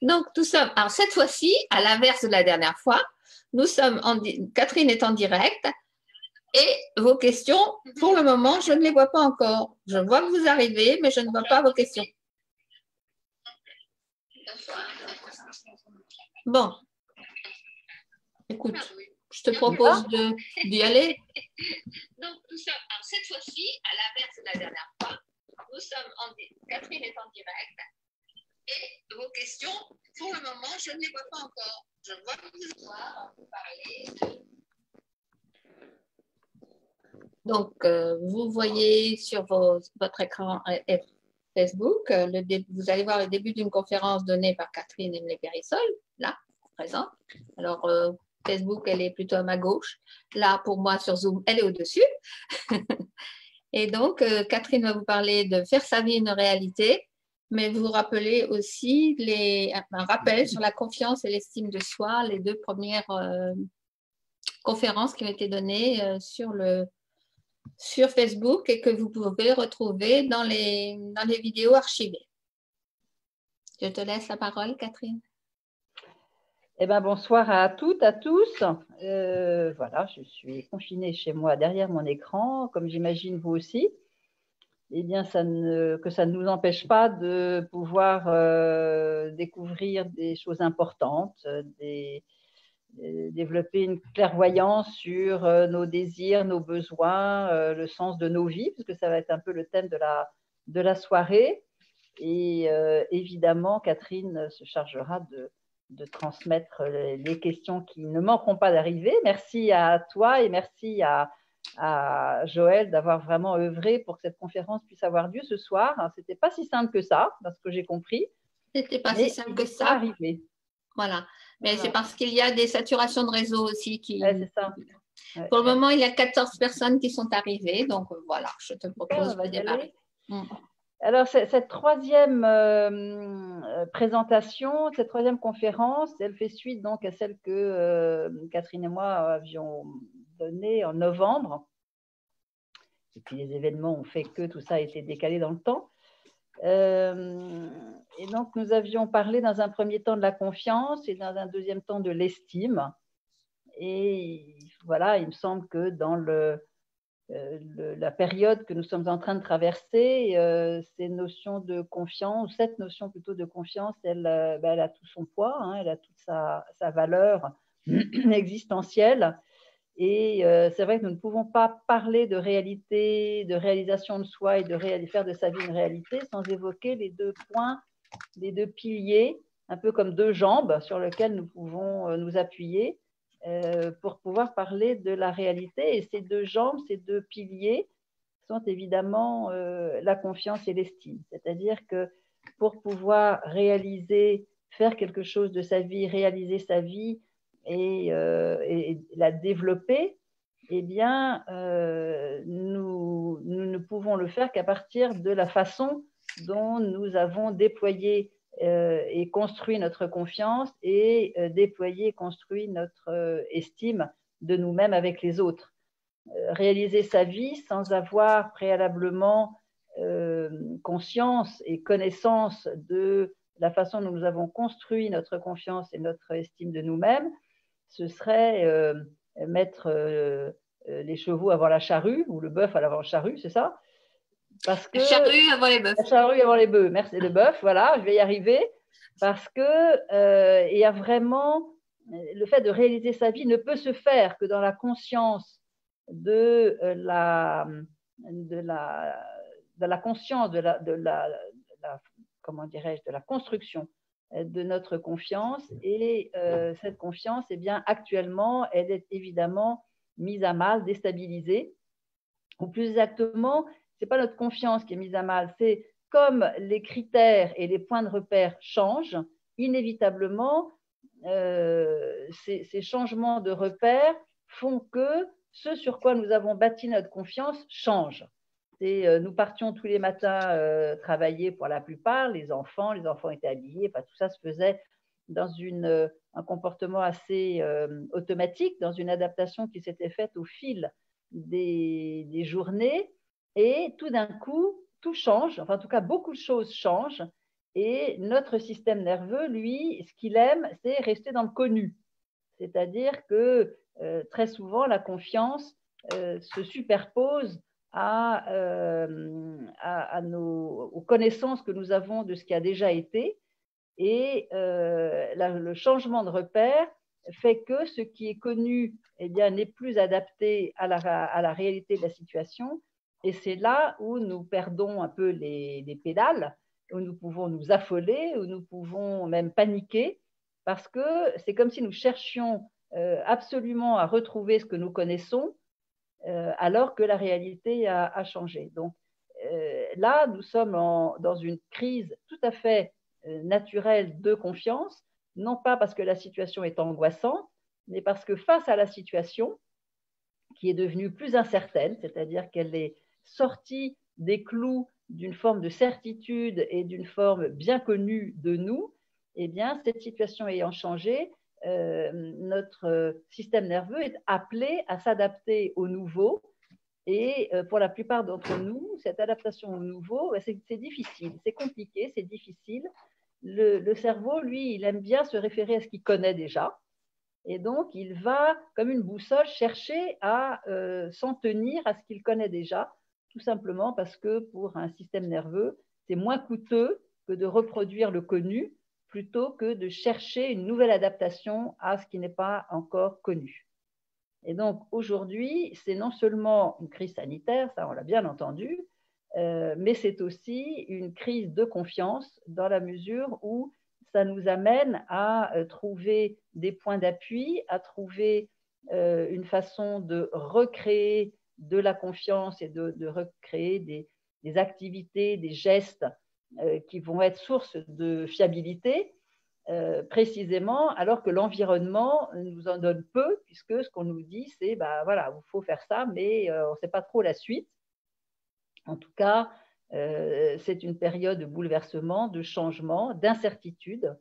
Donc, nous sommes, alors cette fois-ci, à l'inverse de la dernière fois, Catherine est en direct et vos questions, pour le moment, je ne les vois pas encore. Je vois que vous arrivez, mais je ne vois pas vos questions. Bon, écoute, je te propose d'y aller. Donc, alors cette fois-ci, à l'inverse de la dernière fois, Catherine est en direct et vos questions, pour le moment, je ne les vois pas encore. Je vois que vous parler. Donc, vous voyez sur votre écran Facebook, vous allez voir le début d'une conférence donnée par Catherine Emile-Périssol, là, présente. Alors, Facebook, elle est plutôt à ma gauche. Là, pour moi, sur Zoom, elle est au-dessus. Et donc, Catherine va vous parler de faire sa vie une réalité, mais vous rappelez aussi un rappel sur la confiance et l'estime de soi, les deux premières conférences qui ont été données sur Facebook et que vous pouvez retrouver dans les vidéos archivées. Je te laisse la parole, Catherine. Eh bien, bonsoir à toutes, à tous. Voilà, je suis confinée chez moi derrière mon écran, comme j'imagine vous aussi. Eh bien, que ça ne nous empêche pas de pouvoir découvrir des choses importantes, développer une clairvoyance sur nos désirs, nos besoins, le sens de nos vies, parce que ça va être un peu le thème de la soirée. Et évidemment, Catherine se chargera de transmettre les questions qui ne manqueront pas d'arriver. Merci à toi et merci à Joël d'avoir vraiment œuvré pour que cette conférence puisse avoir lieu ce soir. Ce n'était pas si simple que ça, parce que j'ai compris. C'était pas si simple que ça. Arrivé. Voilà. Mais c'est parce qu'il y a des saturations de réseau aussi qui. Ouais, c'est ça. Ouais, pour le moment, il y a 14 personnes qui sont arrivées. Donc voilà, je te propose de démarrer. Alors, cette troisième présentation, cette troisième conférence, elle fait suite donc à celle que Catherine et moi avions donnée en novembre. Et puis les événements ont fait que tout ça a été décalé dans le temps. Et donc, nous avions parlé dans un premier temps de la confiance et dans un deuxième temps de l'estime. Et voilà, il me semble que dans la période que nous sommes en train de traverser, ces notions de confiance, cette notion plutôt de confiance, elle a tout son poids, hein, elle a toute sa valeur existentielle. Et c'est vrai que nous ne pouvons pas parler de réalité, de réalisation de soi et de faire de sa vie une réalité sans évoquer les deux points, les deux piliers, un peu comme deux jambes sur lesquelles nous pouvons nous appuyer pour pouvoir parler de la réalité. Et ces deux jambes, ces deux piliers sont évidemment la confiance et l'estime. C'est-à-dire que pour pouvoir faire quelque chose de sa vie, réaliser sa vie et la développer, eh bien, nous ne pouvons le faire qu'à partir de la façon dont nous avons déployé et construit notre confiance et déployé et construit notre estime de nous-mêmes avec les autres. Réaliser sa vie sans avoir préalablement conscience et connaissance de la façon dont nous avons construit notre confiance et notre estime de nous-mêmes, ce serait mettre les chevaux avant la charrue ou le bœuf avant la charrue, c'est ça? Parce que, la charrue avant les bœufs. La charrue avant les bœufs, merci, le bœuf, voilà, je vais y arriver. Parce que il y a vraiment le fait de réaliser sa vie ne peut se faire que dans la conscience de la conscience comment dirais-je, de la construction de notre confiance. Et cette confiance, eh bien, actuellement, elle est évidemment mise à mal, déstabilisée. Ou plus exactement, ce n'est pas notre confiance qui est mise à mal, c'est comme les critères et les points de repère changent, inévitablement, ces changements de repères font que ce sur quoi nous avons bâti notre confiance change. Nous partions tous les matins travailler pour la plupart, les enfants étaient habillés, tout ça se faisait dans un comportement assez automatique, dans une adaptation qui s'était faite au fil des journées, et tout d'un coup, tout change, enfin en tout cas beaucoup de choses changent, Et notre système nerveux, lui, ce qu'il aime, c'est rester dans le connu. C'est-à-dire que très souvent, la confiance se superpose aux connaissances que nous avons de ce qui a déjà été. Et le changement de repère fait que ce qui est connu eh bien, n'est plus adapté à la réalité de la situation. Et c'est là où nous perdons un peu les pédales, où nous pouvons nous affoler, où nous pouvons même paniquer, parce que c'est comme si nous cherchions absolument à retrouver ce que nous connaissons, alors que la réalité a changé. Donc là, nous sommes dans une crise tout à fait naturelle de confiance, non pas parce que la situation est angoissante, mais parce que face à la situation, qui est devenue plus incertaine, c'est-à-dire qu'elle est sortie des clous d'une forme de certitude et d'une forme bien connue de nous, eh bien, cette situation ayant changé, notre système nerveux est appelé à s'adapter au nouveau. Et pour la plupart d'entre nous, cette adaptation au nouveau, c'est difficile, c'est compliqué, c'est difficile. Le cerveau, lui, il aime bien se référer à ce qu'il connaît déjà. Et donc, il va, comme une boussole, chercher à s'en tenir à ce qu'il connaît déjà, tout simplement parce que pour un système nerveux, c'est moins coûteux que de reproduire le connu plutôt que de chercher une nouvelle adaptation à ce qui n'est pas encore connu. Et donc, aujourd'hui, c'est non seulement une crise sanitaire, ça on l'a bien entendu, mais c'est aussi une crise de confiance dans la mesure où ça nous amène à trouver des points d'appui, à trouver une façon de recréer de la confiance et de recréer des activités, des gestes qui vont être source de fiabilité, précisément alors que l'environnement nous en donne peu, puisque ce qu'on nous dit, c'est bah, voilà, il faut faire ça, mais on ne sait pas trop la suite. En tout cas, c'est une période de bouleversement, de changement, d'incertitude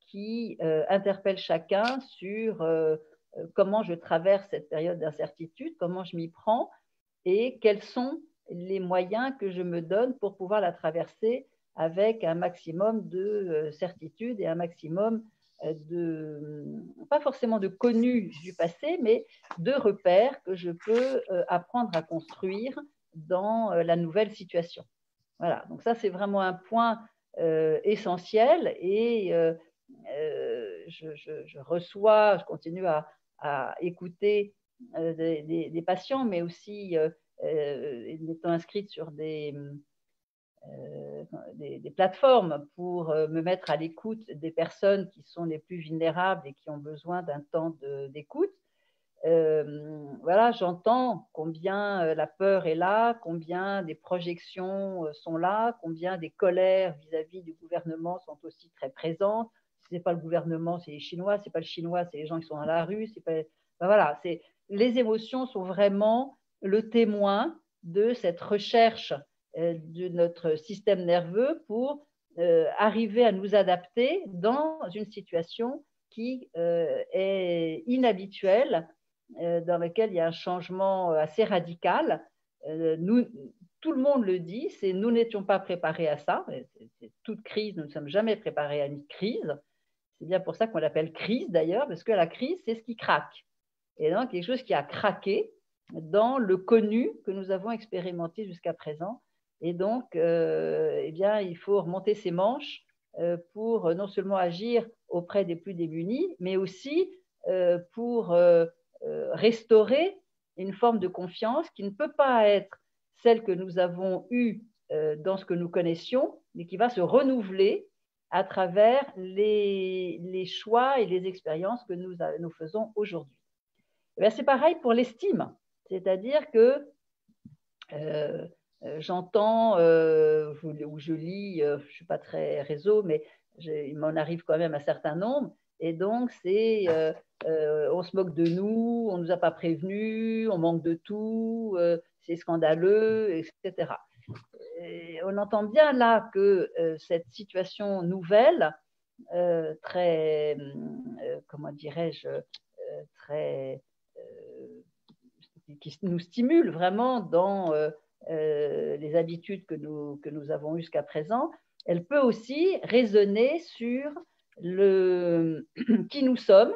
qui interpelle chacun sur comment je traverse cette période d'incertitude, comment je m'y prends et quels sont les moyens que je me donne pour pouvoir la traverser avec un maximum de certitude et un maximum pas forcément de connus du passé, mais de repères que je peux apprendre à construire dans la nouvelle situation. Voilà, donc ça c'est vraiment un point essentiel et je reçois, je continue à écouter des patients, mais aussi étant inscrite sur des plateformes pour me mettre à l'écoute des personnes qui sont les plus vulnérables et qui ont besoin d'un temps d'écoute. Voilà, j'entends combien la peur est là, combien des projections sont là, combien des colères vis-à-vis du gouvernement sont aussi très présentes. Si ce n'est pas le gouvernement, c'est les Chinois, ce n'est pas le Chinois, c'est les gens qui sont dans la rue. Pas... Ben voilà, les émotions sont vraiment le témoin de cette recherche de notre système nerveux pour arriver à nous adapter dans une situation qui est inhabituelle, dans lequel il y a un changement assez radical. Tout le monde le dit, nous n'étions pas préparés à ça. C'est toute crise, nous ne sommes jamais préparés à une crise. C'est bien pour ça qu'on l'appelle crise d'ailleurs, parce que la crise, c'est ce qui craque. Et donc, quelque chose qui a craqué dans le connu que nous avons expérimenté jusqu'à présent. Et donc, eh bien, il faut remonter ses manches pour non seulement agir auprès des plus démunis, mais aussi pour restaurer une forme de confiance qui ne peut pas être celle que nous avons eue dans ce que nous connaissions, mais qui va se renouveler à travers les choix et les expériences que nous faisons aujourd'hui. C'est pareil pour l'estime, c'est-à-dire que j'entends ou je lis, je ne suis pas très réseau, mais il m'en arrive quand même un certain nombre, et donc c'est on se moque de nous, on ne nous a pas prévenus, on manque de tout, c'est scandaleux, etc. Et on entend bien là que cette situation nouvelle, très, comment dirais-je, très, qui nous stimule vraiment dans les habitudes que nous avons eues jusqu'à présent, elle peut aussi résonner sur qui nous sommes,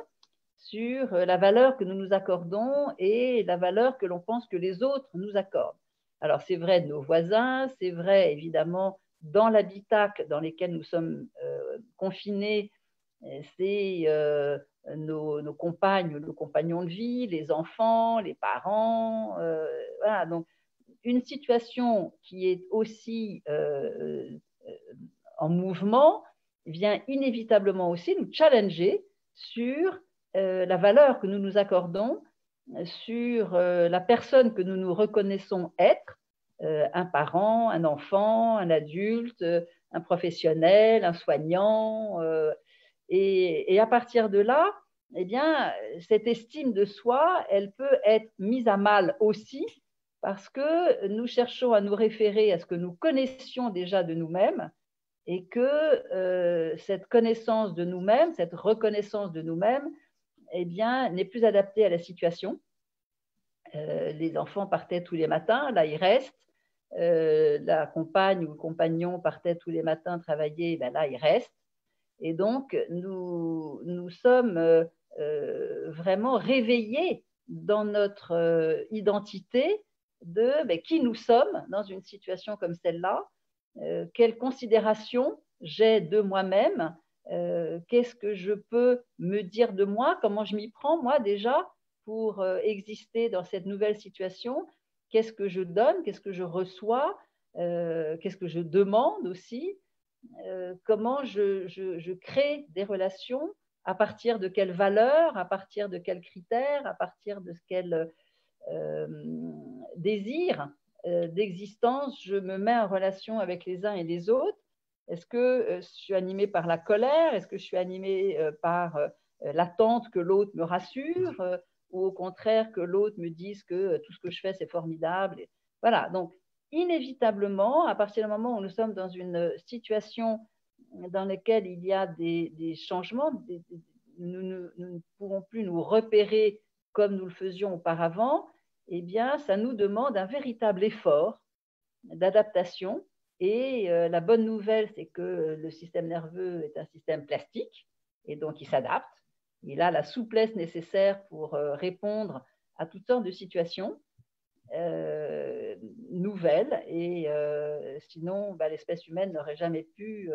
sur la valeur que nous nous accordons et la valeur que l'on pense que les autres nous accordent. Alors, c'est vrai de nos voisins, c'est vrai évidemment dans l'habitacle dans lequel nous sommes confinés, c'est nos compagnes, nos compagnons de vie, les enfants, les parents. Voilà, donc une situation qui est aussi en mouvement vient inévitablement aussi nous challenger sur la valeur que nous nous accordons, sur la personne que nous nous reconnaissons être, un parent, un enfant, un adulte, un professionnel, un soignant. Et à partir de là, eh bien, cette estime de soi, elle peut être mise à mal aussi parce que nous cherchons à nous référer à ce que nous connaissions déjà de nous-mêmes et que cette connaissance de nous-mêmes, cette reconnaissance de nous-mêmes, eh bien, n'est plus adaptée à la situation. Les enfants partaient tous les matins, là ils restent. La compagne ou le compagnon partait tous les matins travailler, ben là ils restent. Et donc, nous sommes vraiment réveillés dans notre identité de qui nous sommes dans une situation comme celle-là, quelle considération j'ai de moi-même, qu'est-ce que je peux me dire de moi, comment je m'y prends moi déjà pour exister dans cette nouvelle situation, qu'est-ce que je donne, qu'est-ce que je reçois, qu'est-ce que je demande aussi. Comment je crée des relations, à partir de quelles valeurs, à partir de quels critères, à partir de quel désir d'existence je me mets en relation avec les uns et les autres. Est-ce que je suis animée par la colère? Est-ce que je suis animée par l'attente que l'autre me rassure, ou au contraire que l'autre me dise que tout ce que je fais c'est formidable? Voilà, donc inévitablement, à partir du moment où nous sommes dans une situation dans laquelle il y a des changements, nous ne pourrons plus nous repérer comme nous le faisions auparavant, eh bien, ça nous demande un véritable effort d'adaptation. Et la bonne nouvelle, c'est que le système nerveux est un système plastique, et donc il s'adapte. Il a la souplesse nécessaire pour répondre à toutes sortes de situations nouvelles, et sinon l'espèce humaine n'aurait jamais pu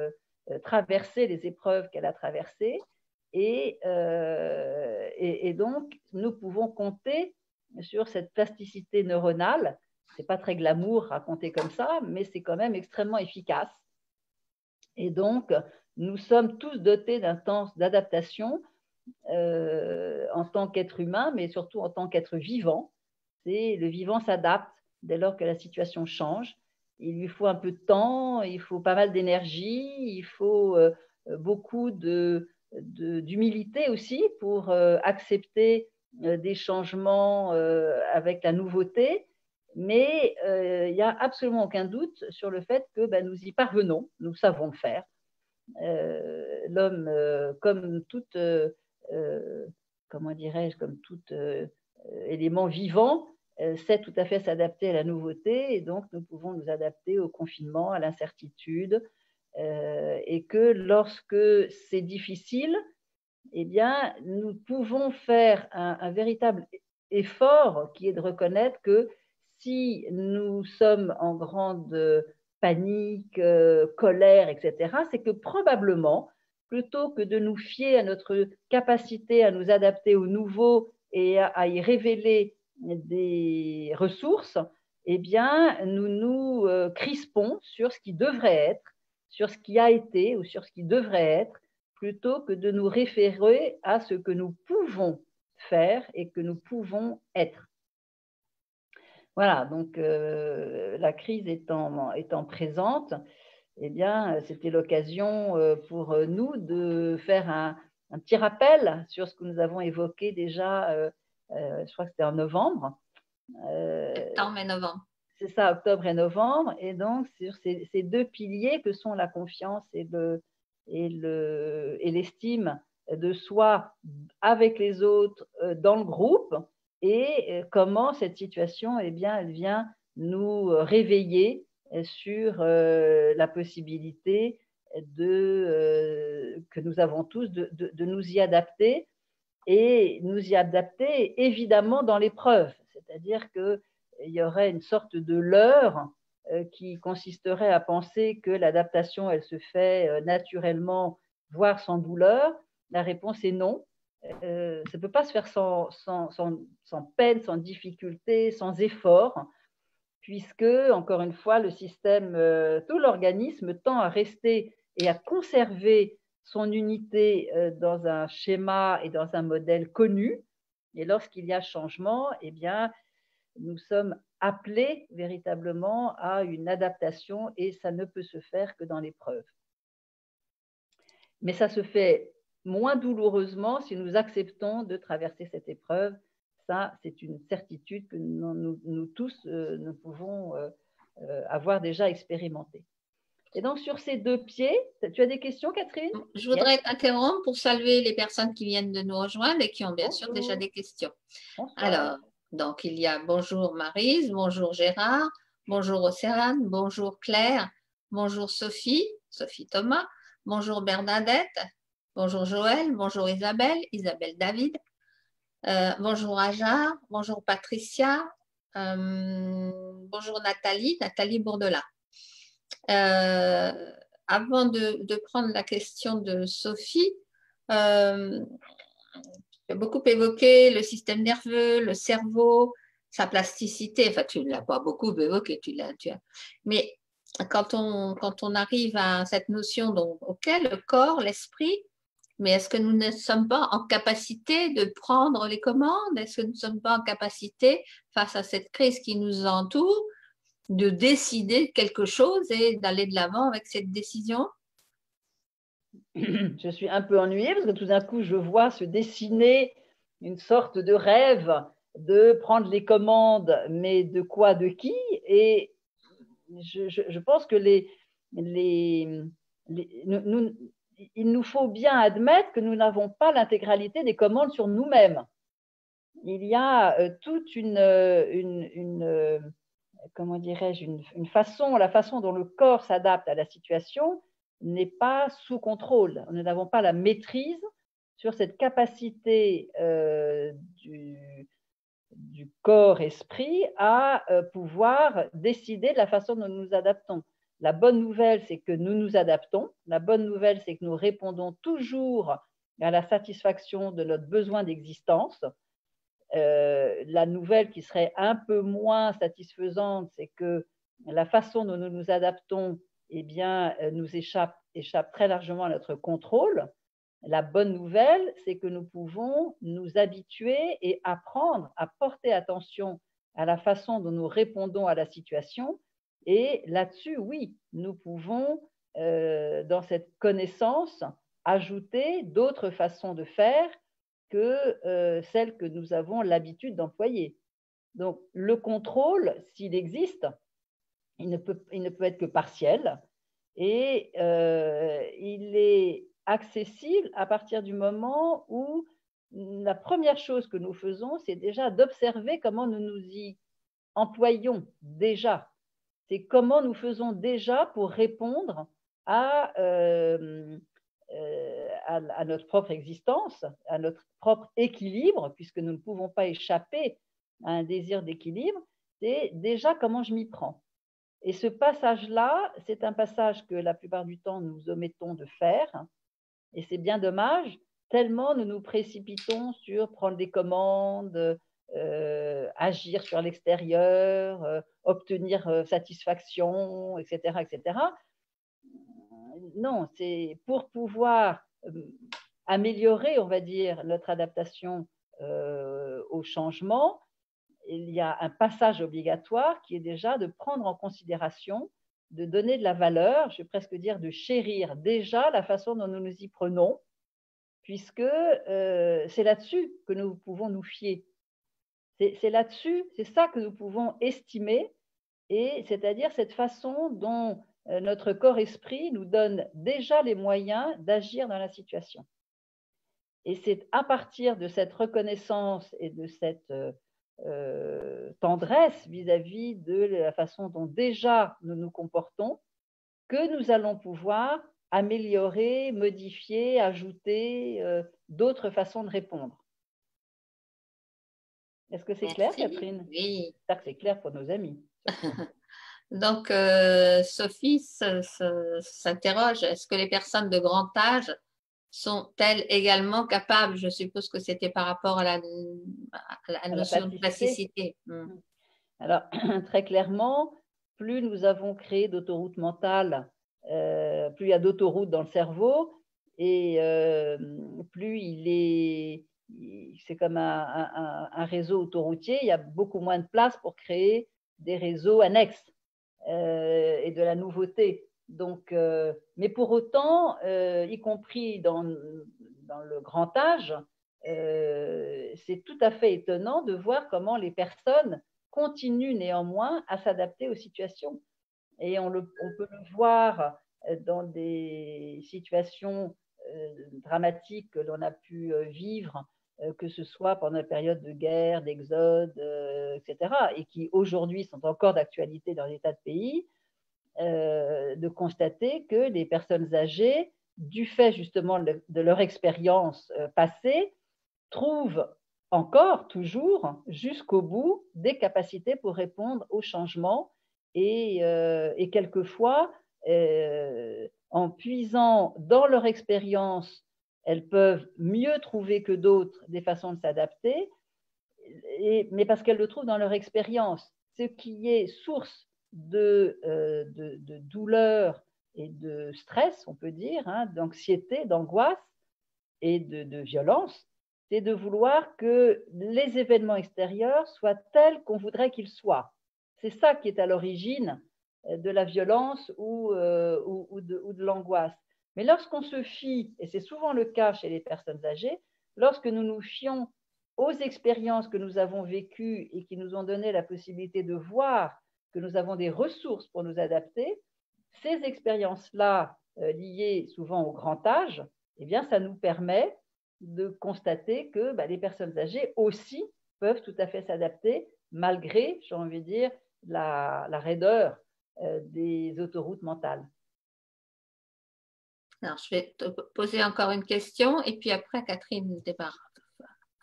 traverser les épreuves qu'elle a traversées, et donc nous pouvons compter sur cette plasticité neuronale. C'est pas très glamour raconté comme ça, mais c'est quand même extrêmement efficace. Et donc nous sommes tous dotés d'un temps d'adaptation en tant qu'être humain, mais surtout en tant qu'être vivant. Le vivant s'adapte dès lors que la situation change. Il lui faut un peu de temps, il faut pas mal d'énergie, il faut beaucoup d'humilité aussi pour accepter des changements avec la nouveauté. Mais il n'y a absolument aucun doute sur le fait que nous y parvenons, nous savons le faire. L'homme, comme toute, comment dirais-je, comme tout élément vivant, sait tout à fait s'adapter à la nouveauté, et donc nous pouvons nous adapter au confinement, à l'incertitude, et que lorsque c'est difficile, eh bien, nous pouvons faire un véritable effort qui est de reconnaître que si nous sommes en grande panique, colère, etc., c'est que probablement, plutôt que de nous fier à notre capacité à nous adapter au nouveau et à y révéler des ressources, eh bien, nous nous crispons sur ce qui devrait être, sur ce qui a été ou sur ce qui devrait être, plutôt que de nous référer à ce que nous pouvons faire et que nous pouvons être. Voilà, donc la crise étant présente, eh bien, c'était l'occasion pour nous de faire un petit rappel sur ce que nous avons évoqué déjà, je crois que c'était en novembre. Septembre et novembre. C'est ça, octobre et novembre. Et donc, sur ces deux piliers que sont la confiance et l'estime de soi avec les autres, dans le groupe, et comment cette situation, eh bien, elle vient nous réveiller sur la possibilité que nous avons tous de nous y adapter, et nous y adapter évidemment dans l'épreuve. C'est-à-dire qu'il y aurait une sorte de leurre qui consisterait à penser que l'adaptation, elle se fait naturellement, voire sans douleur. La réponse est non. Ça ne peut pas se faire sans peine, sans difficulté, sans effort, puisque, encore une fois, le système, tout l'organisme tend à rester et à conserver son unité dans un schéma et dans un modèle connu. Et lorsqu'il y a changement, eh bien, nous sommes appelés véritablement à une adaptation, et ça ne peut se faire que dans l'épreuve. Mais ça se fait moins douloureusement si nous acceptons de traverser cette épreuve. Ça, c'est une certitude que nous tous, nous pouvons avoir déjà expérimenté. Et donc, sur ces deux pieds, tu as des questions, Catherine? Je voudrais t'interrompre pour saluer les personnes qui viennent de nous rejoindre et qui ont bien sûr déjà des questions. Bonsoir. Alors, donc, il y a bonjour Maryse, bonjour Gérard, bonjour Océane, bonjour Claire, bonjour Sophie, Sophie Thomas, bonjour Bernadette, bonjour Joël, bonjour Isabelle, Isabelle David, bonjour Ajar, bonjour Patricia, bonjour Nathalie, Nathalie Bourdelat. Avant de prendre la question de Sophie, tu as beaucoup évoqué le système nerveux, le cerveau, sa plasticité. Enfin, tu ne l'as pas beaucoup évoqué, mais quand on arrive à cette notion, donc, ok, le corps, l'esprit, mais est-ce que nous ne sommes pas en capacité de prendre les commandes? Est-ce que nous ne sommes pas en capacité, face à cette crise qui nous entoure, de décider quelque chose et d'aller de l'avant avec cette décision? Je suis un peu ennuyée parce que tout d'un coup, je vois se dessiner une sorte de rêve de prendre les commandes, mais de quoi, de qui? Et je pense que il nous faut bien admettre que nous n'avons pas l'intégralité des commandes sur nous-mêmes. Il y a toute comment dirais-je, une façon, la façon dont le corps s'adapte à la situation n'est pas sous contrôle. Nous n'avons pas la maîtrise sur cette capacité du corps-esprit à pouvoir décider de la façon dont nous nous adaptons. La bonne nouvelle, c'est que nous nous adaptons. La bonne nouvelle, c'est que nous répondons toujours à la satisfaction de notre besoin d'existence. La nouvelle qui serait un peu moins satisfaisante, c'est que la façon dont nous nous adaptons, eh bien, nous échappe très largement à notre contrôle. La bonne nouvelle, c'est que nous pouvons nous habituer et apprendre à porter attention à la façon dont nous répondons à la situation. Et là-dessus, oui, nous pouvons, dans cette connaissance, ajouter d'autres façons de faire que celles que nous avons l'habitude d'employer. Donc, le contrôle, s'il existe, il ne peut être que partiel, et il est accessible à partir du moment où la première chose que nous faisons, c'est déjà d'observer comment nous nous y employons déjà. C'est comment nous faisons déjà pour répondre à notre propre existence, à notre propre équilibre, puisque nous ne pouvons pas échapper à un désir d'équilibre, c'est déjà comment je m'y prends. Et ce passage-là, c'est un passage que la plupart du temps nous omettons de faire, et c'est bien dommage, tellement nous nous précipitons sur prendre des commandes, agir sur l'extérieur, obtenir satisfaction, etc., etc. Non, c'est pour pouvoir améliorer, on va dire, notre adaptation au changement. Il y a un passage obligatoire qui est déjà de prendre en considération, de donner de la valeur, je vais presque dire de chérir déjà la façon dont nous nous y prenons, puisque c'est là-dessus que nous pouvons nous fier. C'est là-dessus, c'est ça que nous pouvons estimer, et c'est-à-dire cette façon dont notre corps-esprit nous donne déjà les moyens d'agir dans la situation. Et c'est à partir de cette reconnaissance et de cette tendresse vis-à-vis de la façon dont déjà nous nous comportons, que nous allons pouvoir améliorer, modifier, ajouter d'autres façons de répondre. Est-ce que c'est clair, Catherine? Oui. J'espère que c'est clair pour nos amis. Donc, Sophie s'interroge, est-ce que les personnes de grand âge sont-elles également capables, je suppose que c'était par rapport à la notion de plasticité. Alors, très clairement, plus nous avons créé d'autoroutes mentales, plus il y a d'autoroutes dans le cerveau, et plus c'est comme un réseau autoroutier, il y a beaucoup moins de place pour créer des réseaux annexes et de la nouveauté. Donc, mais pour autant, y compris dans le grand âge, c'est tout à fait étonnant de voir comment les personnes continuent néanmoins à s'adapter aux situations. Et on peut le voir dans des situations dramatiques que l'on a pu vivre, que ce soit pendant la période de guerre, d'exode, etc., et qui aujourd'hui sont encore d'actualité dans des tas de pays, de constater que les personnes âgées, du fait justement de leur expérience passée, trouvent encore, toujours, jusqu'au bout, des capacités pour répondre aux changements et quelquefois, en puisant dans leur expérience, elles peuvent mieux trouver que d'autres des façons de s'adapter, mais parce qu'elles le trouvent dans leur expérience. Ce qui est source de douleur et de stress, on peut dire, hein, d'anxiété, d'angoisse et de violence, c'est de vouloir que les événements extérieurs soient tels qu'on voudrait qu'ils soient. C'est ça qui est à l'origine de la violence ou de l'angoisse. Mais lorsqu'on se fie, et c'est souvent le cas chez les personnes âgées, lorsque nous nous fions aux expériences que nous avons vécues et qui nous ont donné la possibilité de voir que nous avons des ressources pour nous adapter, ces expériences-là, liées souvent au grand âge, eh bien, ça nous permet de constater que les personnes âgées aussi peuvent tout à fait s'adapter malgré, j'ai envie de dire, la raideur des autoroutes mentales. Alors, je vais te poser encore une question et puis après, Catherine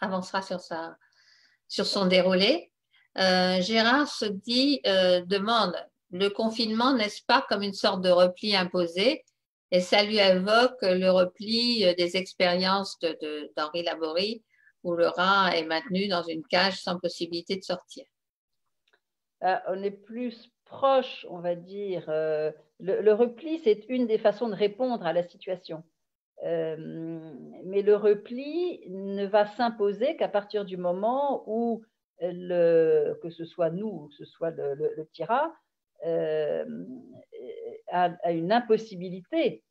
avancera sur son déroulé. Gérard demande, le confinement, n'est-ce pas comme une sorte de repli imposé? Et ça lui évoque le repli des expériences d'Henri Laborie, où le rat est maintenu dans une cage sans possibilité de sortir. On est plus proche, on va dire. Le repli, c'est une des façons de répondre à la situation. Mais le repli ne va s'imposer qu'à partir du moment où, que ce soit nous ou que ce soit le petit rat, a une impossibilité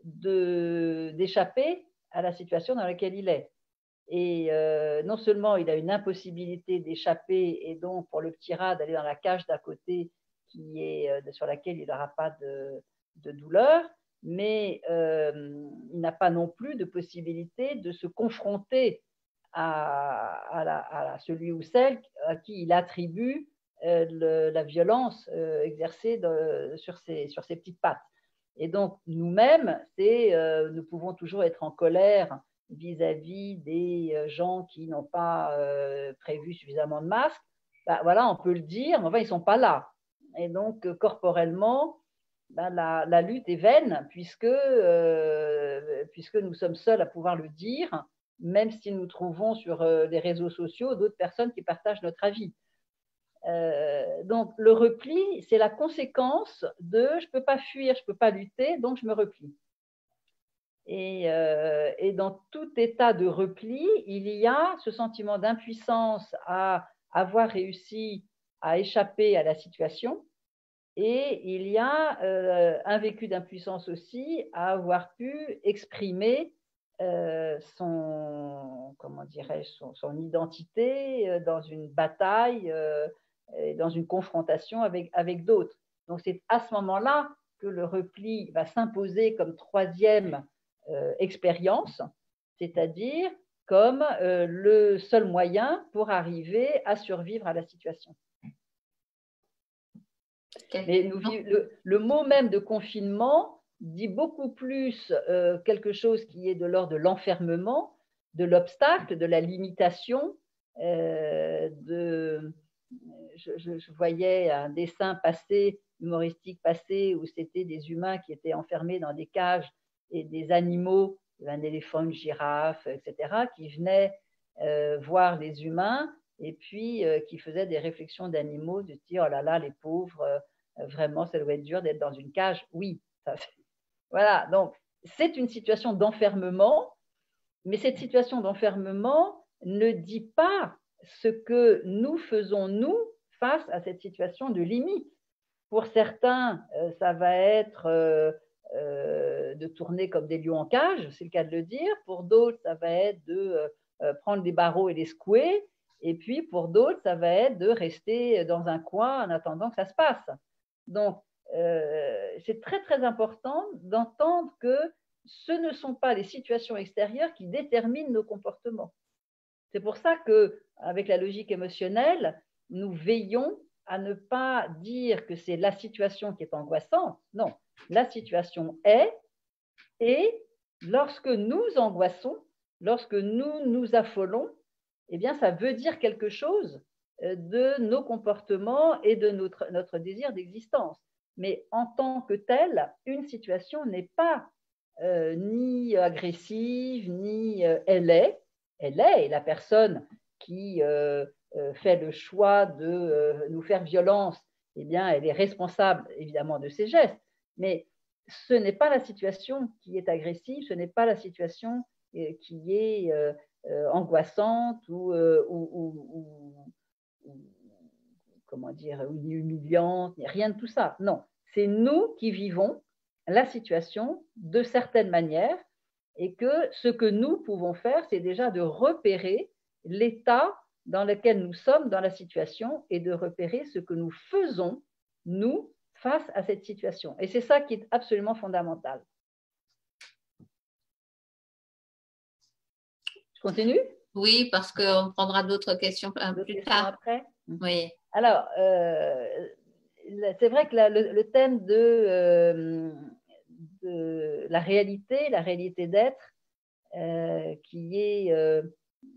d'échapper à la situation dans laquelle il est. Et non seulement il a une impossibilité d'échapper et donc pour le petit rat d'aller dans la cage d'à côté sur laquelle il n'aura pas de douleur, mais il n'a pas non plus de possibilité de se confronter à celui ou celle à qui il attribue la violence exercée sur ses petites pattes. Et donc, nous-mêmes, nous pouvons toujours être en colère vis-à-vis des gens qui n'ont pas prévu suffisamment de masques. Voilà, on peut le dire, mais enfin, ils ne sont pas là. Et donc, corporellement, la lutte est vaine puisque nous sommes seuls à pouvoir le dire, même si nous trouvons sur les réseaux sociaux d'autres personnes qui partagent notre avis. Donc, le repli, c'est la conséquence de je ne peux pas fuir, je ne peux pas lutter, donc je me replie. Et dans tout état de repli, il y a ce sentiment d'impuissance à avoir réussi à échapper à la situation. Et il y a un vécu d'impuissance aussi à avoir pu exprimer son identité dans une bataille, dans une confrontation avec d'autres. Donc c'est à ce moment-là que le repli va s'imposer comme troisième expérience, c'est-à-dire comme le seul moyen pour arriver à survivre à la situation. Mais le mot même de confinement dit beaucoup plus quelque chose qui est de l'ordre de l'enfermement, de l'obstacle, de la limitation. Je voyais un dessin passé, humoristique passé, où c'était des humains qui étaient enfermés dans des cages et des animaux, un éléphant, une girafe, etc., qui venaient voir les humains et puis qui faisaient des réflexions d'animaux, de dire, oh là là, les pauvres, vraiment, ça doit être dur d'être dans une cage. Oui, ça, voilà, donc c'est une situation d'enfermement, mais cette situation d'enfermement ne dit pas ce que nous faisons, nous, face à cette situation de limite. Pour certains, ça va être de tourner comme des lions en cage, c'est le cas de le dire. Pour d'autres, ça va être de prendre des barreaux et les secouer. Et puis, pour d'autres, ça va être de rester dans un coin en attendant que ça se passe. Donc, c'est très, très important d'entendre que ce ne sont pas les situations extérieures qui déterminent nos comportements. C'est pour ça qu'avec la logique émotionnelle, nous veillons à ne pas dire que c'est la situation qui est angoissante. Non, la situation est, et lorsque nous angoissons, lorsque nous nous affolons, eh bien, ça veut dire quelque chose de nos comportements et de notre désir d'existence. Mais en tant que telle, une situation n'est pas ni agressive, ni elle est, et la personne qui fait le choix de nous faire violence, eh bien, elle est responsable évidemment de ses gestes, mais ce n'est pas la situation qui est agressive, ce n'est pas la situation qui est angoissante ou comment dire, ou humiliante, rien de tout ça. Non, c'est nous qui vivons la situation de certaines manières et que ce que nous pouvons faire, c'est déjà de repérer l'état dans lequel nous sommes dans la situation et de repérer ce que nous faisons, nous, face à cette situation. Et c'est ça qui est absolument fondamental. Je continue? Oui, parce qu'on prendra d'autres questions plus tard. Après. Oui. Alors, c'est vrai que le thème de la réalité d'être, qui est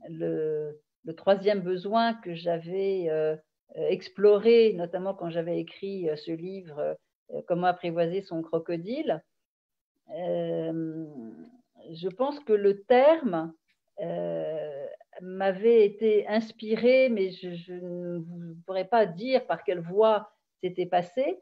le troisième besoin que j'avais exploré, notamment quand j'avais écrit ce livre « Comment apprivoiser son crocodile ». Je pense que le terme m'avait été inspiré, mais je ne pourrais pas dire par quelle voie c'était passé.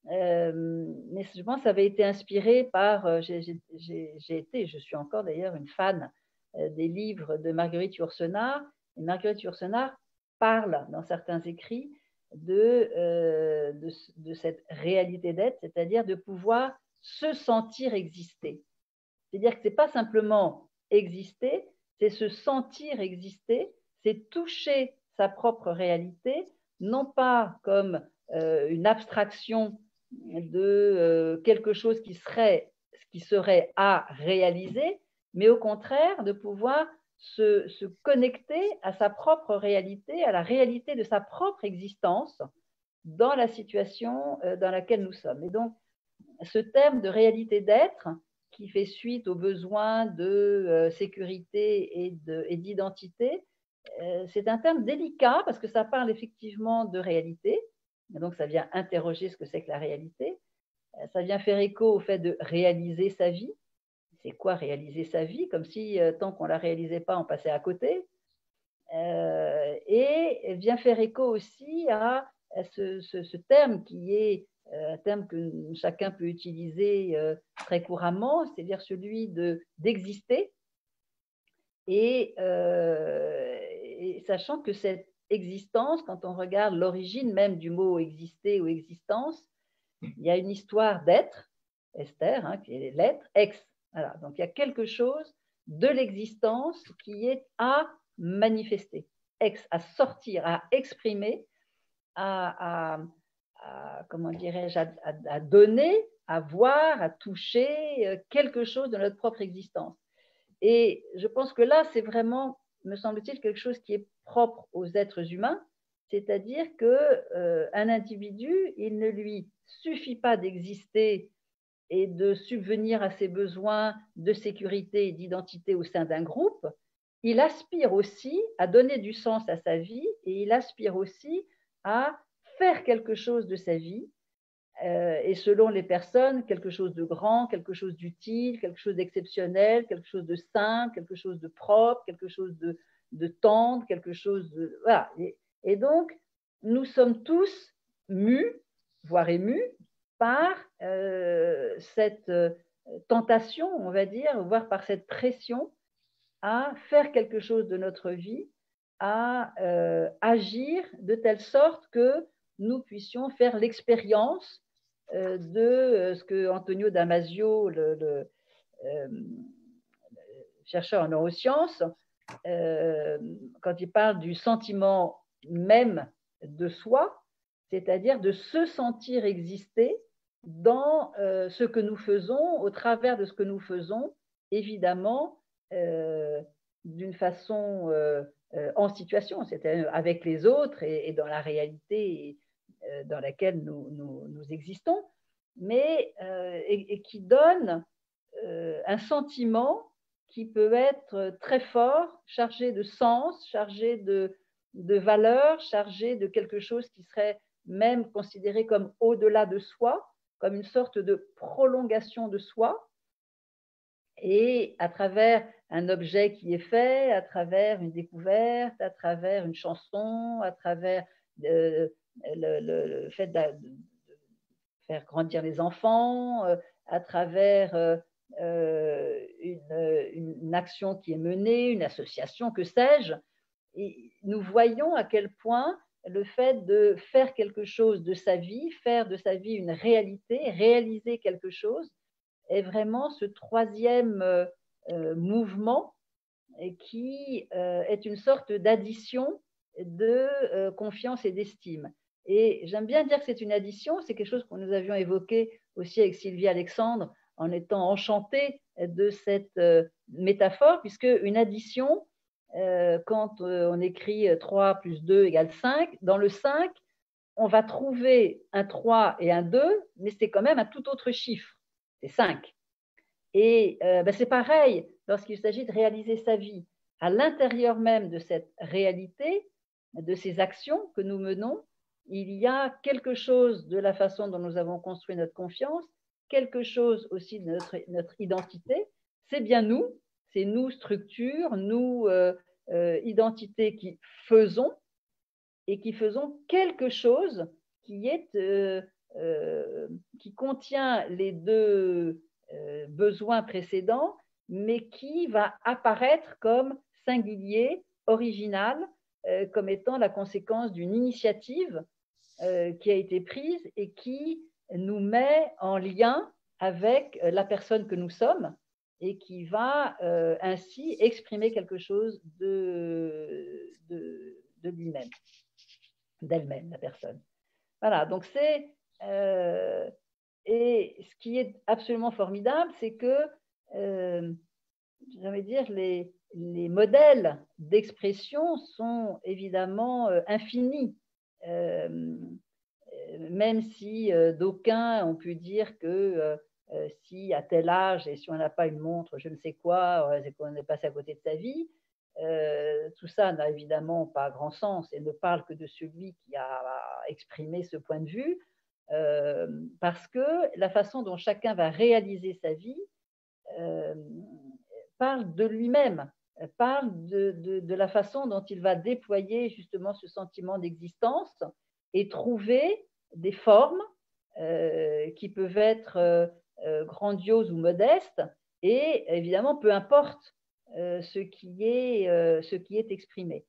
Mais je pense que ça avait été inspiré par, je suis encore d'ailleurs une fan des livres de Marguerite Yourcenar. Et Marguerite Yourcenar parle dans certains écrits de cette réalité d'être, c'est-à-dire de pouvoir se sentir exister. C'est-à-dire que ce n'est pas simplement exister, c'est se sentir exister, c'est toucher sa propre réalité, non pas comme une abstraction de quelque chose qui serait à réaliser, mais au contraire de pouvoir se connecter à sa propre réalité, à la réalité de sa propre existence dans la situation dans laquelle nous sommes. Et donc, ce terme de réalité d'être, qui fait suite aux besoins de sécurité et d'identité, c'est un terme délicat parce que ça parle effectivement de réalité. Donc, ça vient interroger ce que c'est que la réalité. Ça vient faire écho au fait de réaliser sa vie. C'est quoi réaliser sa vie? Comme si, tant qu'on ne la réalisait pas, on passait à côté. Et vient faire écho aussi à ce terme qui est un terme que chacun peut utiliser très couramment, c'est-à-dire celui d'exister. Et sachant que cette existence, quand on regarde l'origine même du mot exister ou existence, il y a une histoire d'être, Esther, hein, qui est l'être, ex. Voilà. Donc il y a quelque chose de l'existence qui est à manifester, ex, à sortir, à exprimer, comment dirais-je, à donner, à voir, à toucher quelque chose de notre propre existence. Et je pense que là, c'est vraiment, me semble-t-il, quelque chose qui est propre aux êtres humains, c'est-à-dire qu'un individu, il ne lui suffit pas d'exister et de subvenir à ses besoins de sécurité et d'identité au sein d'un groupe. Il aspire aussi à donner du sens à sa vie et il aspire aussi à faire quelque chose de sa vie, et selon les personnes, quelque chose de grand, quelque chose d'utile, quelque chose d'exceptionnel, quelque chose de simple, quelque chose de propre, quelque chose de tendre, quelque chose de... Voilà. Et donc, nous sommes tous mus, voire émus, par cette tentation, on va dire, voire par cette pression à faire quelque chose de notre vie, à agir de telle sorte que nous puissions faire l'expérience de ce que Antonio Damasio, chercheur en neurosciences, quand il parle du sentiment même de soi, c'est-à-dire de se sentir exister dans ce que nous faisons, au travers de ce que nous faisons, évidemment, d'une façon en situation, c'est-à-dire avec les autres et dans la réalité dans laquelle nous existons, mais et qui donne un sentiment qui peut être très fort, chargé de sens, chargé de valeur, chargé de quelque chose qui serait même considéré comme au-delà de soi, comme une sorte de prolongation de soi. Et à travers un objet qui est fait, à travers une découverte, à travers une chanson, à travers le fait de faire grandir les enfants, à travers une action qui est menée, une association, que sais-je. Et nous voyons à quel point le fait de faire quelque chose de sa vie, faire de sa vie une réalité, réaliser quelque chose, est vraiment ce troisième mouvement qui est une sorte d'addition de confiance et d'estime. Et j'aime bien dire que c'est une addition, c'est quelque chose que nous avions évoqué aussi avec Sylvie Alexandre en étant enchantés de cette métaphore, puisque une addition, quand on écrit 3 plus 2 égale 5, dans le 5, on va trouver un 3 et un 2, mais c'est quand même un tout autre chiffre, c'est 5. Et c'est pareil lorsqu'il s'agit de réaliser sa vie. À l'intérieur même de cette réalité, de ces actions que nous menons, il y a quelque chose de la façon dont nous avons construit notre confiance, quelque chose aussi de notre identité. C'est bien nous, c'est nous structure, nous identité qui faisons et qui faisons quelque chose qui est qui contient les deux besoins précédents, mais qui va apparaître comme singulier, original, comme étant la conséquence d'une initiative qui a été prise et qui nous met en lien avec la personne que nous sommes et qui va ainsi exprimer quelque chose de lui-même, d'elle-même, la personne. Voilà, donc c'est... et ce qui est absolument formidable, c'est que, j'allais dire, les modèles d'expression sont évidemment infinis. Même si d'aucuns ont pu dire que si à tel âge, et si on n'a pas une montre, je ne sais quoi, c'est qu'on est passé à côté de sa vie, tout ça n'a évidemment pas grand sens et ne parle que de celui qui a exprimé ce point de vue, parce que la façon dont chacun va réaliser sa vie parle de lui-même, parle de la façon dont il va déployer justement ce sentiment d'existence et trouver des formes qui peuvent être grandioses ou modestes, et évidemment, peu importe ce qui est exprimé.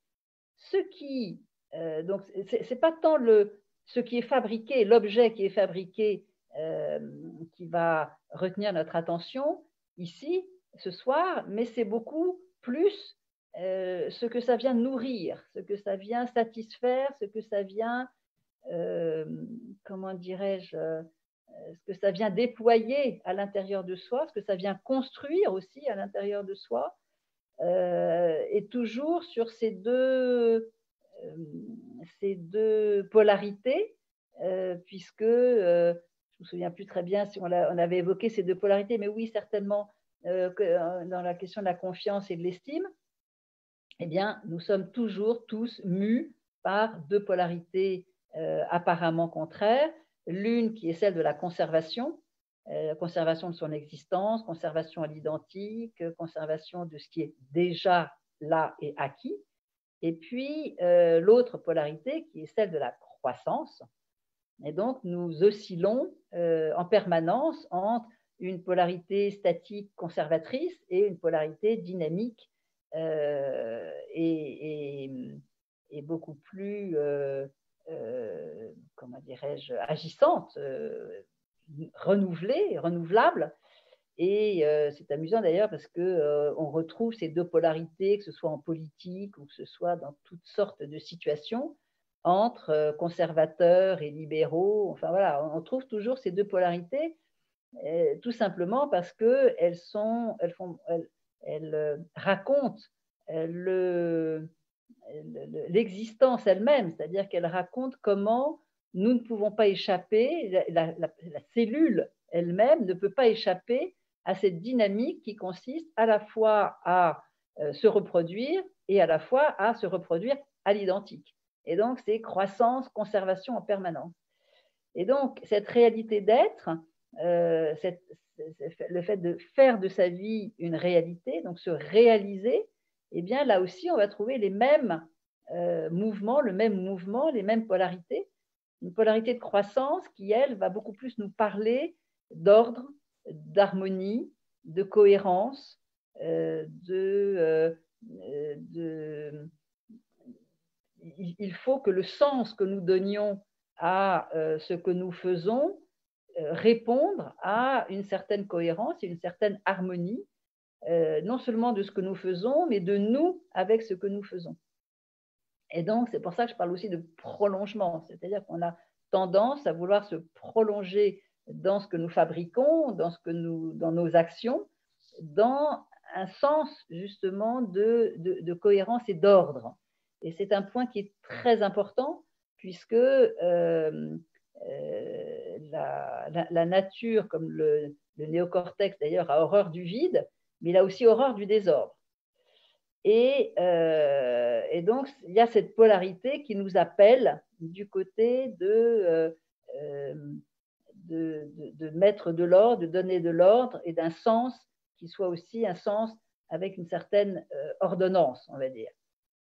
Ce qui, donc, c'est pas tant ce qui est fabriqué, l'objet qui est fabriqué qui va retenir notre attention ici, ce soir, mais c'est beaucoup plus ce que ça vient nourrir, ce que ça vient satisfaire, ce que ça vient, comment dirais-je, ce que ça vient déployer à l'intérieur de soi, ce que ça vient construire aussi à l'intérieur de soi, est toujours sur ces deux polarités, puisque je ne me souviens plus très bien si on avait évoqué ces deux polarités, mais oui, certainement, dans la question de la confiance et de l'estime, eh bien, nous sommes toujours tous mus par deux polarités apparemment contraires, l'une qui est celle de la conservation de son existence, conservation à l'identique, conservation de ce qui est déjà là et acquis, et puis l'autre polarité qui est celle de la croissance. Et donc, nous oscillons en permanence entre une polarité statique conservatrice et une polarité dynamique et beaucoup plus, comment dirais-je, agissante, renouvelable. Et c'est amusant d'ailleurs parce qu'on retrouve ces deux polarités, que ce soit en politique ou que ce soit dans toutes sortes de situations, entre conservateurs et libéraux. Enfin voilà, on trouve toujours ces deux polarités, tout simplement parce qu'elles racontent l'existence elle-même, c'est-à-dire qu'elles racontent comment nous ne pouvons pas échapper, la cellule elle-même ne peut pas échapper à cette dynamique qui consiste à la fois à se reproduire et à la fois à se reproduire à l'identique. Et donc, c'est croissance, conservation en permanence. Et donc, cette réalité d'être, le fait de faire de sa vie une réalité, donc se réaliser, eh bien, là aussi, on va trouver les mêmes mouvements, les mêmes polarités. Une polarité de croissance qui, elle, va beaucoup plus nous parler d'ordre, d'harmonie, de cohérence, il faut que le sens que nous donnions à ce que nous faisons réponde à une certaine cohérence et une certaine harmonie, non seulement de ce que nous faisons, mais de nous avec ce que nous faisons. Et donc, c'est pour ça que je parle aussi de prolongement, c'est-à-dire qu'on a tendance à vouloir se prolonger dans ce que nous fabriquons, dans nos actions, dans un sens justement de cohérence et d'ordre. Et c'est un point qui est très important puisque la nature, comme le néocortex d'ailleurs, a horreur du vide, mais il a aussi horreur du désordre. Et donc, il y a cette polarité qui nous appelle du côté de mettre de l'ordre, de donner de l'ordre et d'un sens qui soit aussi un sens avec une certaine ordonnance, on va dire.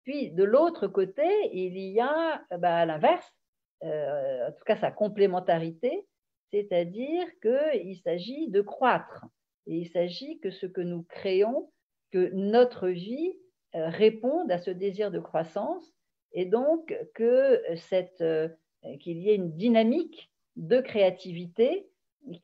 Puis, de l'autre côté, il y a à l'inverse, en tout cas sa complémentarité, c'est-à-dire qu'il s'agit de croître. Et il s'agit que ce que nous créons, que notre vie réponde à ce désir de croissance et donc qu'il y ait une dynamique de créativité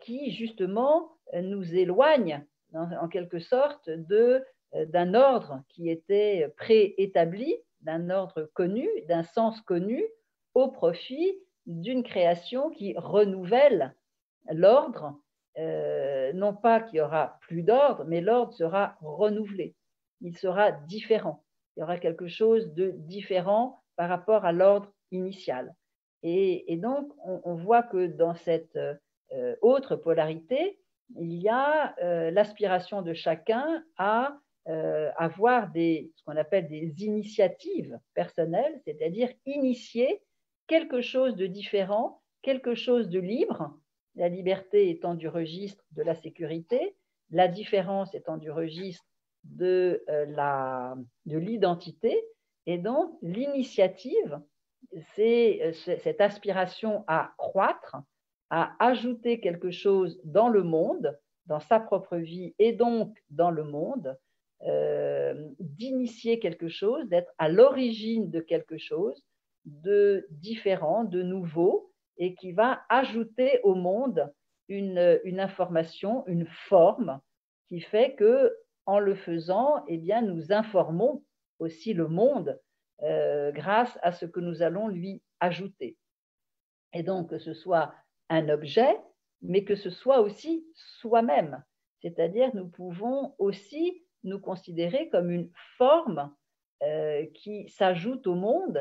qui justement nous éloigne en quelque sorte d'un ordre qui était préétabli, d'un ordre connu, d'un sens connu, au profit d'une création qui renouvelle l'ordre, non pas qu'il y aura plus d'ordre, mais l'ordre sera renouvelé, il sera différent, il y aura quelque chose de différent par rapport à l'ordre initial. Et donc, on voit que dans cette autre polarité, il y a l'aspiration de chacun à avoir ce qu'on appelle des initiatives personnelles, c'est-à-dire initier quelque chose de différent, quelque chose de libre, la liberté étant du registre de la sécurité, la différence étant du registre de l'identité, et donc l'initiative, c'est cette aspiration à croître, à ajouter quelque chose dans le monde, dans sa propre vie et donc dans le monde, d'initier quelque chose, d'être à l'origine de quelque chose de différent, de nouveau, et qui va ajouter au monde une information, une forme, qui fait que, en le faisant, eh bien, nous informons aussi le monde grâce à ce que nous allons lui ajouter. Et donc, que ce soit un objet, mais que ce soit aussi soi-même. C'est-à-dire, nous pouvons aussi nous considérer comme une forme qui s'ajoute au monde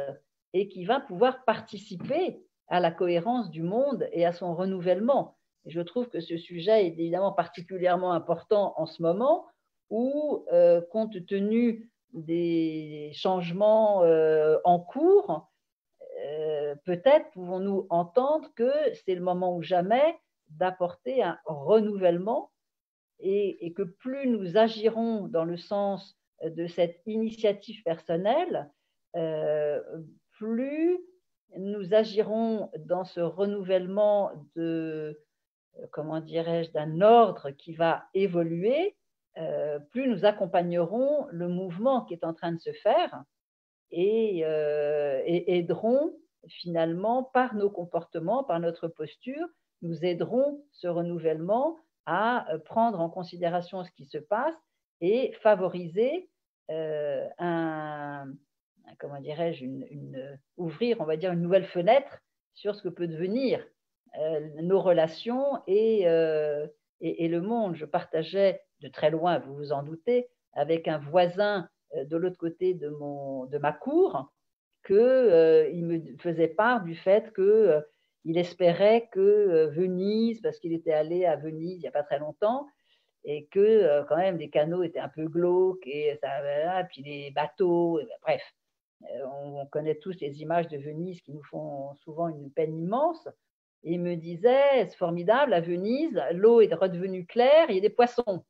et qui va pouvoir participer à la cohérence du monde et à son renouvellement. Et je trouve que ce sujet est évidemment particulièrement important en ce moment où, compte tenu des changements en cours, peut-être pouvons-nous entendre que c'est le moment ou jamais d'apporter un renouvellement et que plus nous agirons dans le sens de cette initiative personnelle, plus nous agirons dans ce renouvellement de, comment dirais-je, d'un ordre qui va évoluer, plus nous accompagnerons le mouvement qui est en train de se faire et aideront finalement par nos comportements, par notre posture, nous aiderons ce renouvellement à prendre en considération ce qui se passe et favoriser comment dirais-je, ouvrir, on va dire, une nouvelle fenêtre sur ce que peut devenir nos relations et le monde. Je partageais de très loin, vous vous en doutez, avec un voisin de l'autre côté de ma cour, qu'il me faisait part du fait qu'il espérait que Venise, parce qu'il était allé à Venise il n'y a pas très longtemps, et que quand même les canaux étaient un peu glauques, et puis les bateaux, et bref, on connaît tous les images de Venise qui nous font souvent une peine immense. Et il me disait, c'est formidable, à Venise, l'eau est redevenue claire, il y a des poissons.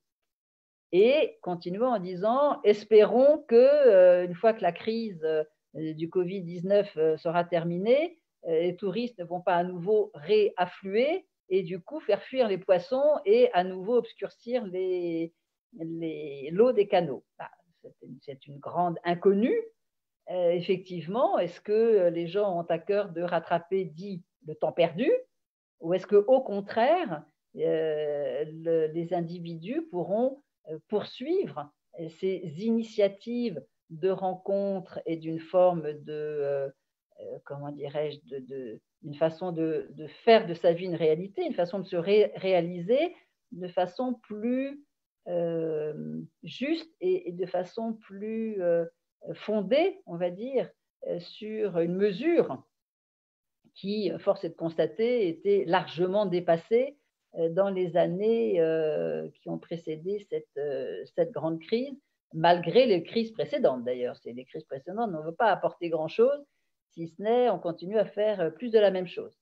Et continuons en disant, espérons que une fois que la crise du Covid-19 sera terminée, les touristes ne vont pas à nouveau réaffluer et du coup faire fuir les poissons et à nouveau obscurcir l'eau des canaux. C'est une grande inconnue. Effectivement, est-ce que les gens ont à cœur de rattraper, dit, le temps perdu, ou est-ce qu'au contraire, les individus pourront poursuivre ces initiatives de rencontres et d'une forme de, comment dirais-je, une façon de faire de sa vie une réalité, une façon de se réaliser de façon plus juste et de façon plus fondée, on va dire, sur une mesure qui, force est de constater, était largement dépassée dans les années qui ont précédé cette grande crise, malgré les crises précédentes d'ailleurs. C'est les crises précédentes, on ne veut pas apporter grand-chose, si ce n'est on continue à faire plus de la même chose.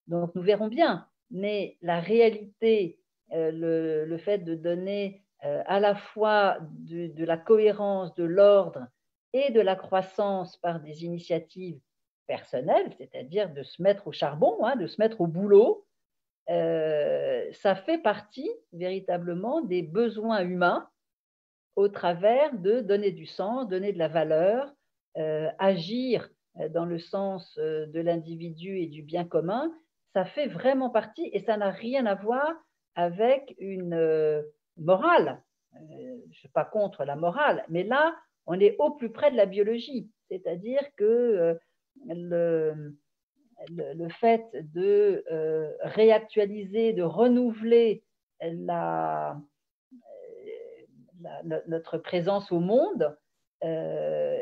Donc nous verrons bien, mais la réalité, le fait de donner à la fois de la cohérence, de l'ordre et de la croissance par des initiatives personnelles, c'est-à-dire de se mettre au charbon, de se mettre au boulot, ça fait partie véritablement des besoins humains au travers de donner du sens, donner de la valeur, agir dans le sens de l'individu et du bien commun. Ça fait vraiment partie et ça n'a rien à voir avec une morale. Je ne suis pas contre la morale, mais là, on est au plus près de la biologie, c'est-à-dire que le fait de réactualiser, de renouveler notre présence au monde,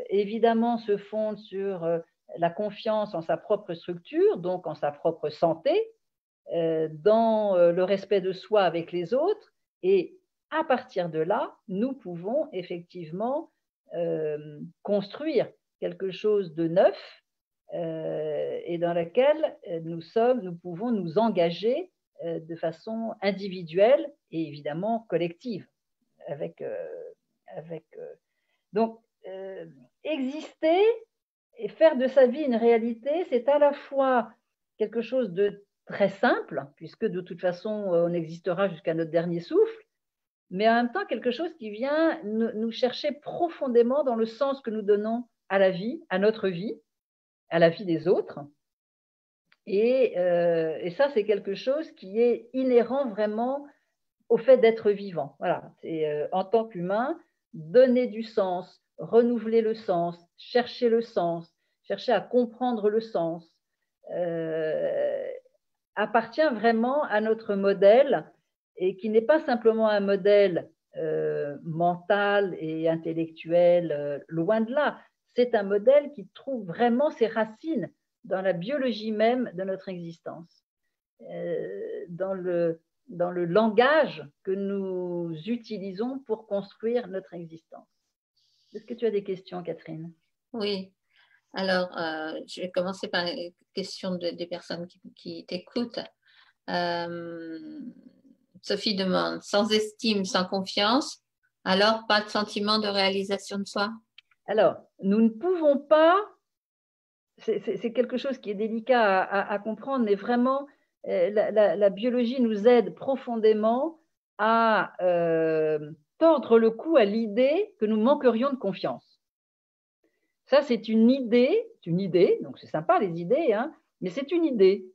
évidemment se fonde sur la confiance en sa propre structure, donc en sa propre santé, dans le respect de soi avec les autres, et à partir de là, nous pouvons effectivement construire quelque chose de neuf et dans lequel nous pouvons nous engager de façon individuelle et évidemment collective. Donc, exister et faire de sa vie une réalité, c'est à la fois quelque chose de très simple, puisque de toute façon, on existera jusqu'à notre dernier souffle, mais en même temps quelque chose qui vient nous chercher profondément dans le sens que nous donnons à la vie, à notre vie, à la vie des autres. Et ça, c'est quelque chose qui est inhérent vraiment au fait d'être vivant. Voilà, c'est en tant qu'humain, donner du sens, renouveler le sens, chercher à comprendre le sens, appartient vraiment à notre modèle et qui n'est pas simplement un modèle mental et intellectuel, loin de là. C'est un modèle qui trouve vraiment ses racines dans la biologie même de notre existence, dans le langage que nous utilisons pour construire notre existence. Est-ce que tu as des questions, Catherine? Oui. Alors, je vais commencer par les questions des personnes qui t'écoutent. Sophie demande, sans estime, sans confiance, alors pas de sentiment de réalisation de soi? Alors, nous ne pouvons pas, c'est quelque chose qui est délicat à comprendre, mais vraiment, la biologie nous aide profondément à tordre le cou à l'idée que nous manquerions de confiance. Ça, c'est une idée, donc c'est sympa les idées, hein, mais c'est une idée.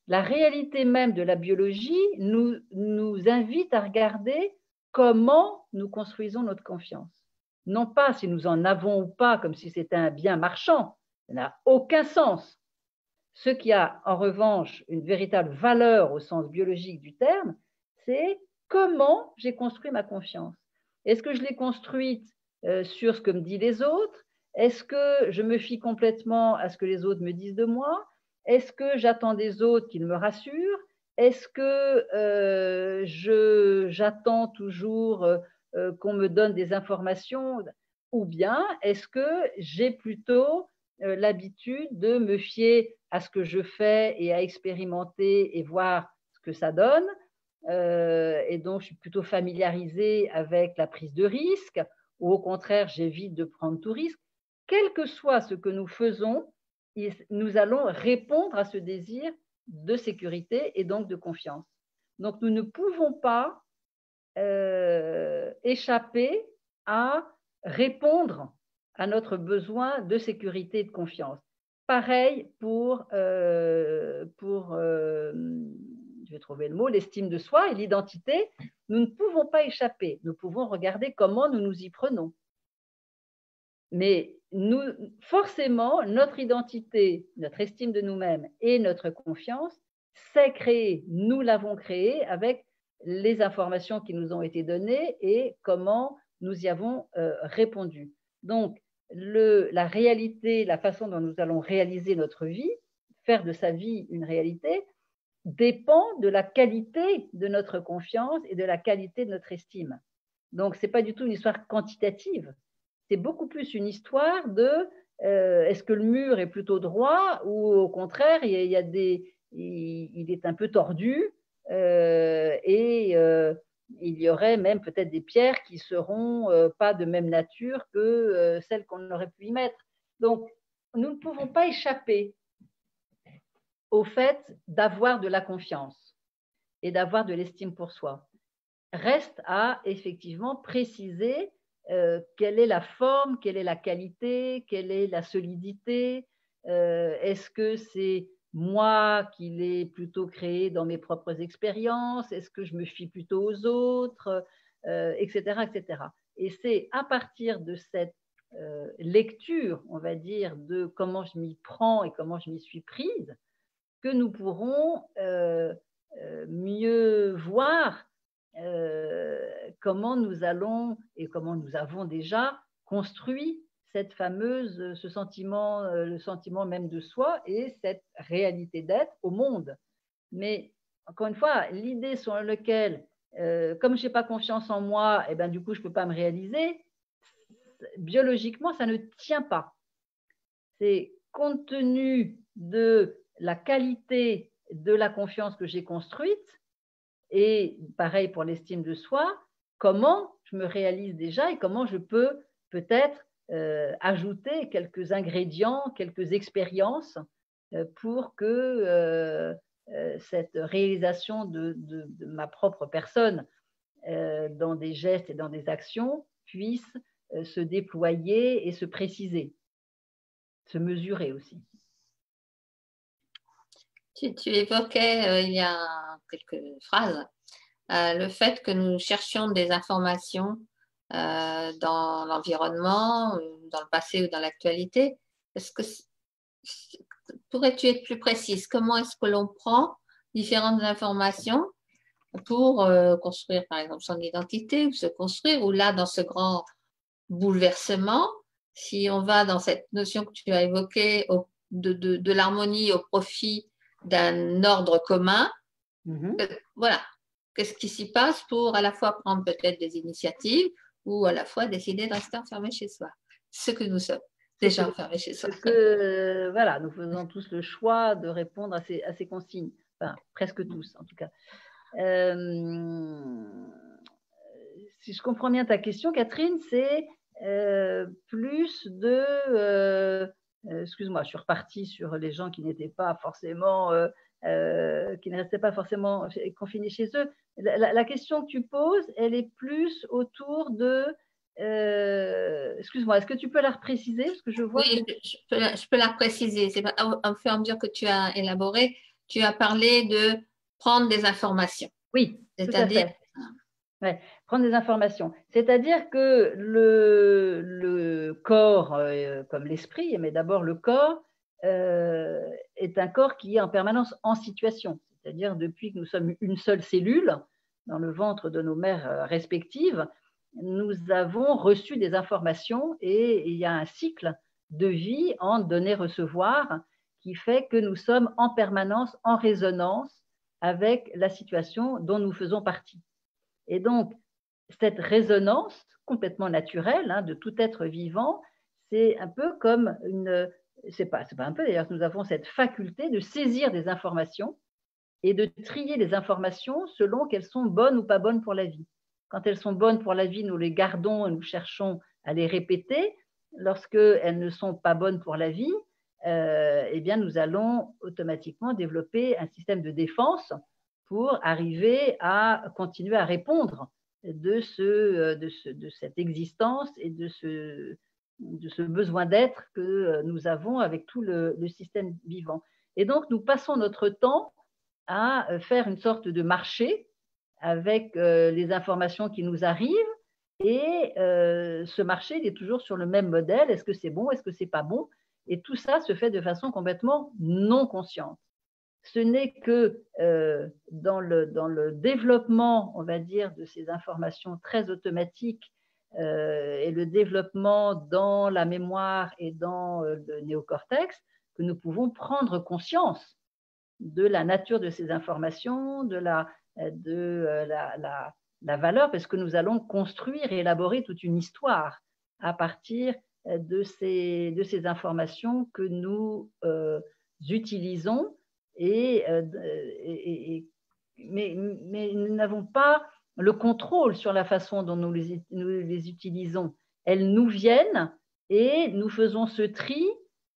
La réalité même de la biologie nous invite à regarder comment nous construisons notre confiance. Non pas si nous en avons ou pas, comme si c'était un bien marchand, ça n'a aucun sens. Ce qui a en revanche une véritable valeur au sens biologique du terme, c'est comment j'ai construit ma confiance. Est-ce que je l'ai construite sur ce que me disent les autres? Est-ce que je me fie complètement à ce que les autres me disent de moi? Est-ce que j'attends des autres qu'ils me rassurent? Est-ce que j'attends toujours qu'on me donne des informations? Ou bien est-ce que j'ai plutôt l'habitude de me fier à ce que je fais et à expérimenter et voir ce que ça donne? Et donc, je suis plutôt familiarisée avec la prise de risque, ou au contraire, j'évite de prendre tout risque. Quel que soit ce que nous faisons, nous allons répondre à ce désir de sécurité et donc de confiance. Donc, nous ne pouvons pas échapper à répondre à notre besoin de sécurité et de confiance. Pareil pour je vais trouver le mot, l'estime de soi et l'identité. Nous ne pouvons pas échapper. Nous pouvons regarder comment nous nous y prenons. Mais forcément, notre identité, notre estime de nous-mêmes et notre confiance, c'est créé. Nous l'avons créé avec les informations qui nous ont été données et comment nous y avons répondu. Donc, la réalité, la façon dont nous allons réaliser notre vie, faire de sa vie une réalité, dépend de la qualité de notre confiance et de la qualité de notre estime. Donc, ce n'est pas du tout une histoire quantitative. C'est beaucoup plus une histoire de est-ce que le mur est plutôt droit ou au contraire, il est un peu tordu et il y aurait même peut-être des pierres qui ne seront pas de même nature que celles qu'on aurait pu y mettre. Donc, nous ne pouvons pas échapper au fait d'avoir de la confiance et d'avoir de l'estime pour soi. Reste à effectivement préciser quelle est la forme, quelle est la qualité, quelle est la solidité. Est-ce que c'est moi qui l'ai plutôt créé dans mes propres expériences? Est-ce que je me fie plutôt aux autres, etc., etc. Et c'est à partir de cette lecture, on va dire, de comment je m'y prends et comment je m'y suis prise, que nous pourrons mieux voir comment nous allons et comment nous avons déjà construit cette fameuse, ce sentiment, le sentiment même de soi et cette réalité d'être au monde. Mais encore une fois, l'idée sur laquelle, comme je n'ai pas confiance en moi, et ben, du coup, je ne peux pas me réaliser, biologiquement, ça ne tient pas. C'est compte tenu de la qualité de la confiance que j'ai construite, et pareil pour l'estime de soi, comment je me réalise déjà et comment je peux peut-être ajouter quelques ingrédients, quelques expériences pour que cette réalisation de ma propre personne dans des gestes et dans des actions puisse se déployer et se préciser, se mesurer aussi. Tu évoquais il y a quelques phrases le fait que nous cherchions des informations dans l'environnement, dans le passé ou dans l'actualité. Pourrais-tu être plus précise? Comment est-ce que l'on prend différentes informations pour construire, par exemple, son identité, ou se construire, ou là, dans ce grand bouleversement, si on va dans cette notion que tu as évoquée de l'harmonie au profit d'un ordre commun, voilà, qu'est-ce qui s'y passe pour à la fois prendre peut-être des initiatives ou à la fois décider de rester enfermé chez soi, ce que nous sommes déjà enfermés chez soi. Voilà, nous faisons tous le choix de répondre à ces consignes, enfin presque tous en tout cas. Si je comprends bien ta question, Catherine, c'est plus de... excuse-moi, je suis repartie sur les gens qui n'étaient pas forcément... qui ne restaient pas forcément confinés chez eux. La question que tu poses, elle est plus autour de... excuse-moi, est-ce que tu peux la repréciser? Parce que je vois oui, que... je peux la préciser. C'est au fur et à mesure que tu as élaboré, tu as parlé de prendre des informations. Oui, tout à fait. Ouais, prendre des informations. C'est-à-dire que le corps, comme l'esprit, mais d'abord le corps, est un corps qui est en permanence en situation. C'est-à-dire depuis que nous sommes une seule cellule dans le ventre de nos mères respectives, nous avons reçu des informations et il y a un cycle de vie en donner-recevoir qui fait que nous sommes en permanence en résonance avec la situation dont nous faisons partie. Et donc, cette résonance complètement naturelle de tout être vivant, c'est un peu comme une... C'est pas un peu d'ailleurs, nous avons cette faculté de saisir des informations et de trier les informations selon qu'elles sont bonnes ou pas bonnes pour la vie. Quand elles sont bonnes pour la vie, nous les gardons et nous cherchons à les répéter. Lorsqu'elles ne sont pas bonnes pour la vie, eh bien, nous allons automatiquement développer un système de défense pour arriver à continuer à répondre de cette existence et de ce besoin d'être que nous avons avec tout le système vivant. Et donc, nous passons notre temps à faire une sorte de marché avec les informations qui nous arrivent. Et ce marché, il est toujours sur le même modèle. Est-ce que c'est bon? Est-ce que c'est pas bon? Et tout ça se fait de façon complètement non consciente. Ce n'est que dans le développement, on va dire, de ces informations très automatiques et le développement dans la mémoire et dans le néocortex que nous pouvons prendre conscience de la nature de ces informations, de la valeur, parce que nous allons construire et élaborer toute une histoire à partir de ces informations que nous utilisons, mais nous n'avons pas le contrôle sur la façon dont nous les utilisons. Elles nous viennent et nous faisons ce tri,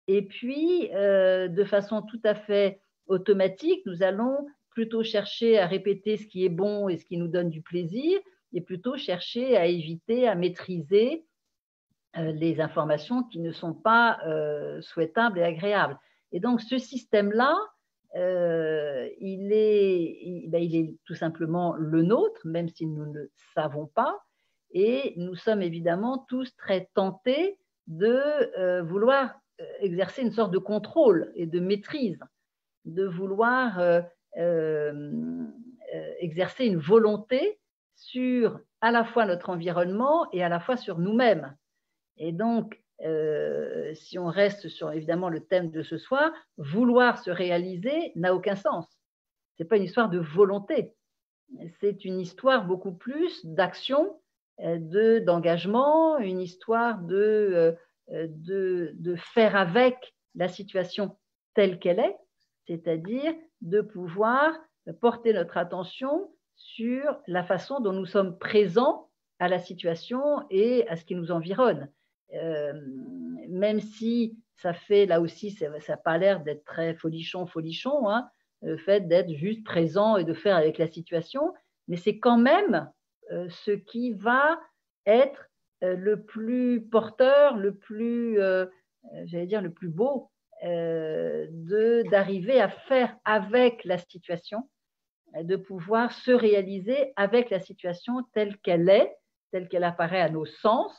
et puis de façon tout à fait automatique, nous allons plutôt chercher à répéter ce qui est bon et ce qui nous donne du plaisir, et plutôt chercher à éviter, à maîtriser les informations qui ne sont pas souhaitables et agréables. Et donc, ce système-là, il est tout simplement le nôtre, même si nous ne le savons pas, et nous sommes évidemment tous très tentés de vouloir exercer une sorte de contrôle et de maîtrise, de vouloir exercer une volonté sur à la fois notre environnement et à la fois sur nous-mêmes. Et donc, si on reste sur évidemment le thème de ce soir, vouloir se réaliser n'a aucun sens. Ce n'est pas une histoire de volonté, c'est une histoire beaucoup plus d'action, d'engagement, une histoire de faire avec la situation telle qu'elle est, c'est-à-dire de pouvoir porter notre attention sur la façon dont nous sommes présents à la situation et à ce qui nous environne. Même si ça fait, là aussi, ça n'a pas l'air d'être très folichon, le fait d'être juste présent et de faire avec la situation, mais c'est quand même ce qui va être le plus porteur, le plus, j'allais dire, le plus beau, d'arriver à faire avec la situation, de pouvoir se réaliser avec la situation telle qu'elle est, telle qu'elle apparaît à nos sens,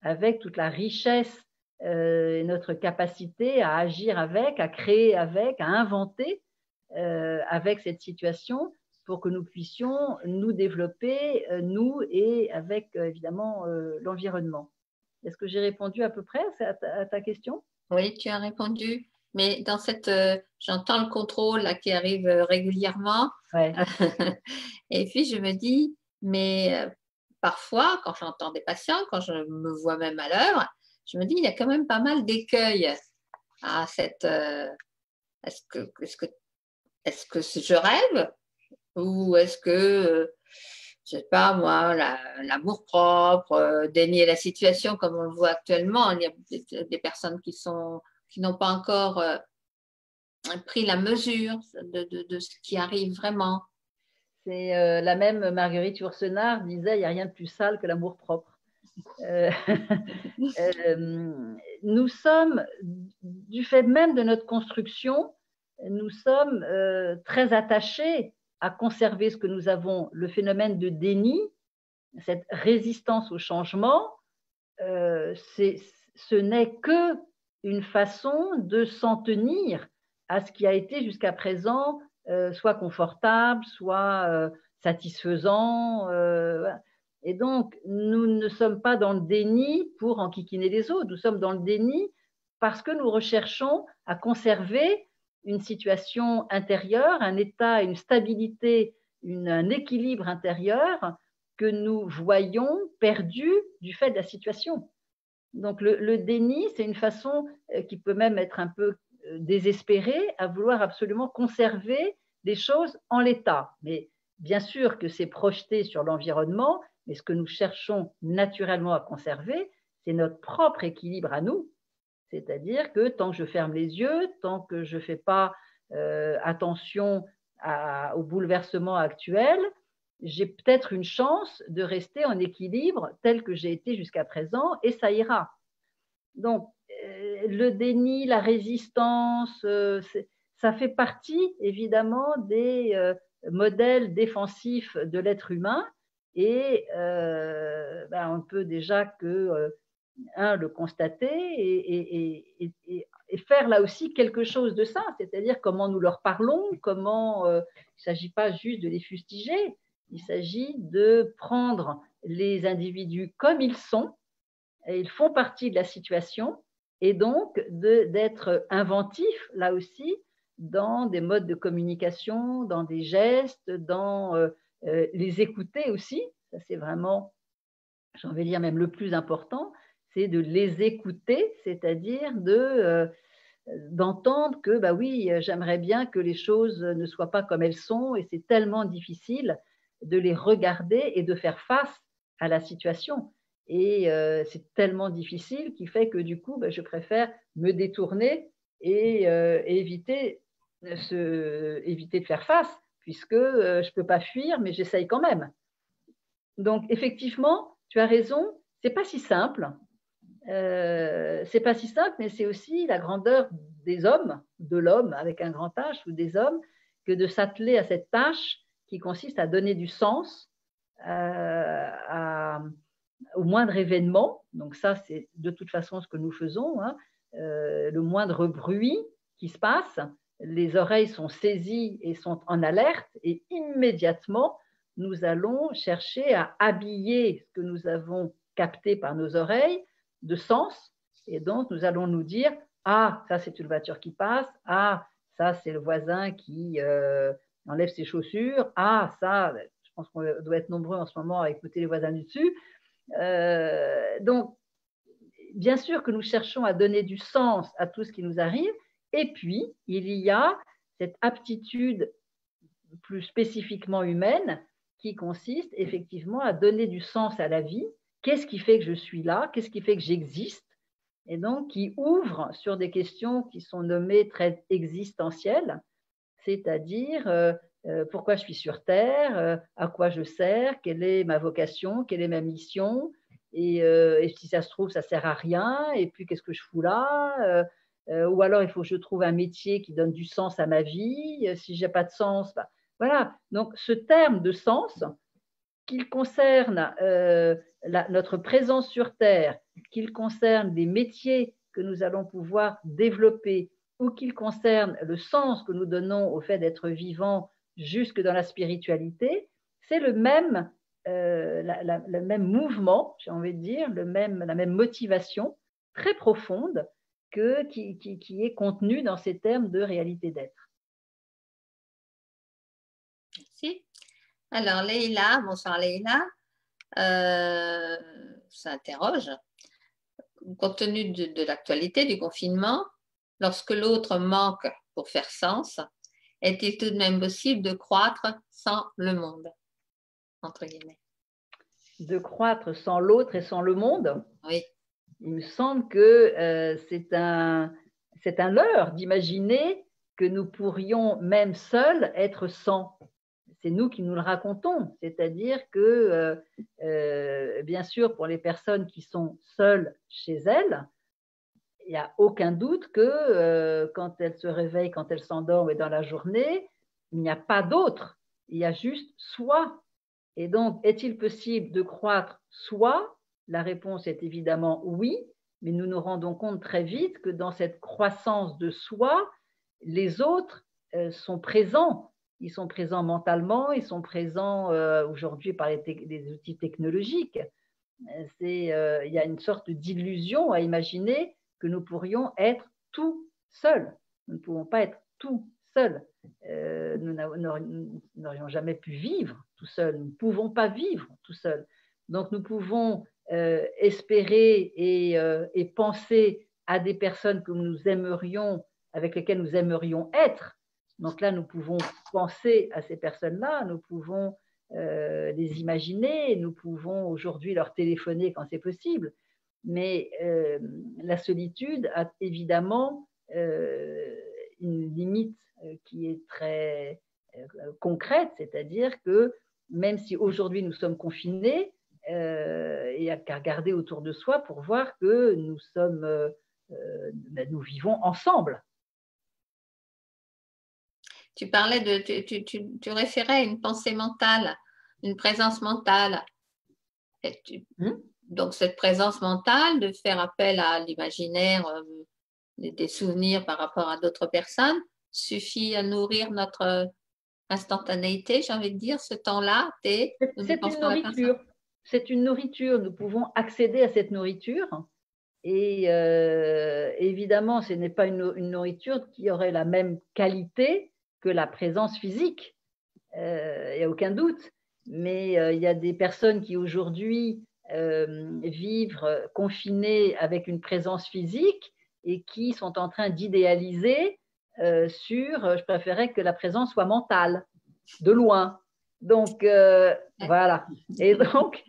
avec toute la richesse et notre capacité à agir avec, à créer avec, à inventer avec cette situation, pour que nous puissions nous développer, nous et avec évidemment l'environnement. Est-ce que j'ai répondu à peu près à ta question? Oui, tu as répondu. Mais dans cette, j'entends le contrôle là, qui arrive régulièrement. Ouais. Et puis je me dis, mais parfois, quand j'entends des patients, quand je me vois même à l'œuvre, je me dis, il y a quand même pas mal d'écueils à cette. Est-ce que, est-ce que, est-ce que je rêve ou est-ce que, je sais pas moi, l'amour-propre, dénier la situation comme on le voit actuellement. Il y a des personnes qui n'ont pas encore pris la mesure de ce qui arrive vraiment. C'est la même Marguerite Yourcenar disait, il n'y a rien de plus sale que l'amour-propre. Nous sommes, du fait même de notre construction, nous sommes très attachés à conserver ce que nous avons. Le phénomène de déni, cette résistance au changement, ce n'est que une façon de s'en tenir à ce qui a été jusqu'à présent soit confortable, soit satisfaisant. Et donc, nous ne sommes pas dans le déni pour enquiquiner les autres, nous sommes dans le déni parce que nous recherchons à conserver une situation intérieure, un état, une stabilité, un équilibre intérieur que nous voyons perdu du fait de la situation. Donc le déni, c'est une façon qui peut même être un peu désespérée à vouloir absolument conserver les choses en l'état. Mais bien sûr que c'est projeté sur l'environnement, mais ce que nous cherchons naturellement à conserver, c'est notre propre équilibre à nous. C'est-à-dire que tant que je ferme les yeux, tant que je ne fais pas attention au bouleversement actuel, j'ai peut-être une chance de rester en équilibre tel que j'ai été jusqu'à présent et ça ira. Donc, le déni, la résistance, ça fait partie évidemment des modèles défensifs de l'être humain et on peut déjà que le constater et faire là aussi quelque chose de ça, c'est-à-dire comment nous leur parlons, comment il ne s'agit pas juste de les fustiger, il s'agit de prendre les individus comme ils sont, et ils font partie de la situation, et donc d'être inventifs là aussi dans des modes de communication, dans des gestes, dans les écouter aussi, ça c'est vraiment, j'ai envie de dire même le plus important, c'est de les écouter, c'est-à-dire d'entendre que, bah oui, j'aimerais bien que les choses ne soient pas comme elles sont et c'est tellement difficile de les regarder et de faire face à la situation. Et c'est tellement difficile qui fait que du coup, bah, je préfère me détourner et éviter de faire face, puisque je ne peux pas fuir, mais j'essaye quand même. Donc, effectivement, tu as raison, c'est pas si simple. C'est pas si simple, mais c'est aussi la grandeur des hommes, de l'homme avec un grand H ou des hommes, que de s'atteler à cette tâche qui consiste à donner du sens au moindre événement. Donc ça, c'est de toute façon ce que nous faisons. Hein. Le moindre bruit qui se passe, les oreilles sont saisies et sont en alerte et immédiatement, nous allons chercher à habiller ce que nous avons capté par nos oreilles de sens. Et donc, nous allons nous dire, ah, ça c'est une voiture qui passe, ah, ça c'est le voisin qui enlève ses chaussures, ah, ça, je pense qu'on doit être nombreux en ce moment à écouter les voisins du dessus. Donc, bien sûr que nous cherchons à donner du sens à tout ce qui nous arrive, et puis, il y a cette aptitude plus spécifiquement humaine qui consiste effectivement à donner du sens à la vie. Qu'est-ce qui fait que je suis là? Qu'est-ce qui fait que j'existe? Et donc, qui ouvre sur des questions qui sont nommées très existentielles, c'est-à-dire pourquoi je suis sur Terre, à quoi je sers, quelle est ma vocation, quelle est ma mission, et si ça se trouve, ça ne sert à rien, et puis qu'est-ce que je fous là, ou alors il faut que je trouve un métier qui donne du sens à ma vie, si je n'ai pas de sens, bah, voilà. Donc ce terme de sens, qu'il concerne notre présence sur Terre, qu'il concerne les métiers que nous allons pouvoir développer, ou qu'il concerne le sens que nous donnons au fait d'être vivant jusque dans la spiritualité, c'est le même, le même mouvement, j'ai envie de dire, la même motivation très profonde qui est contenue dans ces termes de réalité d'être. Merci. Alors, Leïla, bonsoir Leïla, s'interroge. Compte tenu de l'actualité, du confinement, lorsque l'autre manque pour faire sens, est-il tout de même possible de croître sans le monde, entre guillemets? De croître sans l'autre et sans le monde? Oui. Il me semble que c'est un leurre d'imaginer que nous pourrions même seuls être sans. C'est nous qui nous le racontons, c'est-à-dire que, bien sûr, pour les personnes qui sont seules chez elles, il n'y a aucun doute que quand elles se réveillent, quand elles s'endorment et dans la journée, il n'y a pas d'autre, il y a juste soi. Et donc, est-il possible de croître soi? La réponse est évidemment oui, mais nous nous rendons compte très vite que dans cette croissance de soi, les autres sont présents. Ils sont présents mentalement, ils sont présents aujourd'hui par les outils technologiques. Il y a une sorte d'illusion à imaginer que nous pourrions être tout seuls. Nous ne pouvons pas être tout seuls. Nous n'aurions jamais pu vivre tout seuls. Nous ne pouvons pas vivre tout seuls. Donc nous pouvons espérer et penser à des personnes que nous aimerions, avec lesquelles nous aimerions être. Donc là, nous pouvons penser à ces personnes-là, nous pouvons les imaginer, nous pouvons aujourd'hui leur téléphoner quand c'est possible, mais la solitude a évidemment une limite qui est très concrète, c'est-à-dire que même si aujourd'hui nous sommes confinés, il n'y a qu'à regarder autour de soi pour voir que nous vivons ensemble. Tu parlais tu référais à une pensée mentale, une présence mentale. Donc, cette présence mentale, de faire appel à l'imaginaire, des souvenirs par rapport à d'autres personnes, suffit à nourrir notre instantanéité, j'ai envie de dire, ce temps-là. C'est une nourriture. C'est une nourriture. Nous pouvons accéder à cette nourriture. Et évidemment, ce n'est pas une nourriture qui aurait la même qualité que la présence physique. Il n'y a aucun doute. Mais il y a des personnes qui aujourd'hui vivent confinées avec une présence physique et qui sont en train d'idéaliser je préférais que la présence soit mentale, de loin. Donc, voilà. Et donc,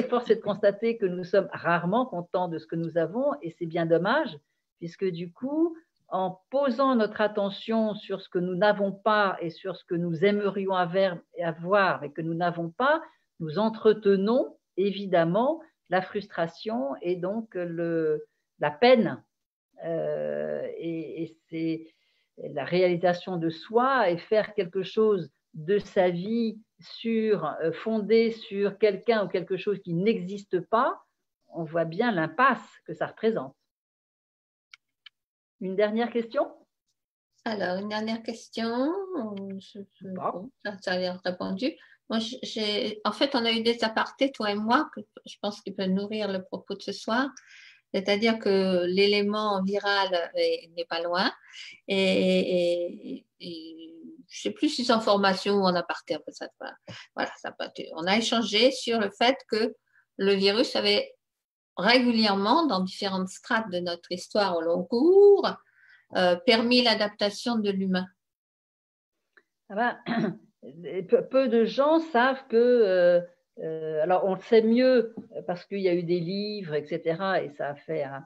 force est de constater que nous sommes rarement contents de ce que nous avons et c'est bien dommage, puisque du coup, en posant notre attention sur ce que nous n'avons pas et sur ce que nous aimerions avoir et que nous n'avons pas, nous entretenons évidemment la frustration et donc la peine. Et c'est la réalisation de soi et faire quelque chose de sa vie fondé sur quelqu'un ou quelque chose qui n'existe pas, on voit bien l'impasse que ça représente. Une dernière question? Alors, une dernière question. Ça a l'air répondu. Moi, en fait, on a eu des apartés, toi et moi, que je pense qu'ils peuvent nourrir le propos de ce soir. C'est-à-dire que l'élément viral n'est pas loin. Et je ne sais plus si c'est en formation ou en aparté. Voilà, on a échangé sur le fait que le virus avait régulièrement, dans différentes strates de notre histoire au long cours, permis l'adaptation de l'humain. Peu de gens savent que, alors on le sait mieux parce qu'il y a eu des livres, etc., et ça a fait un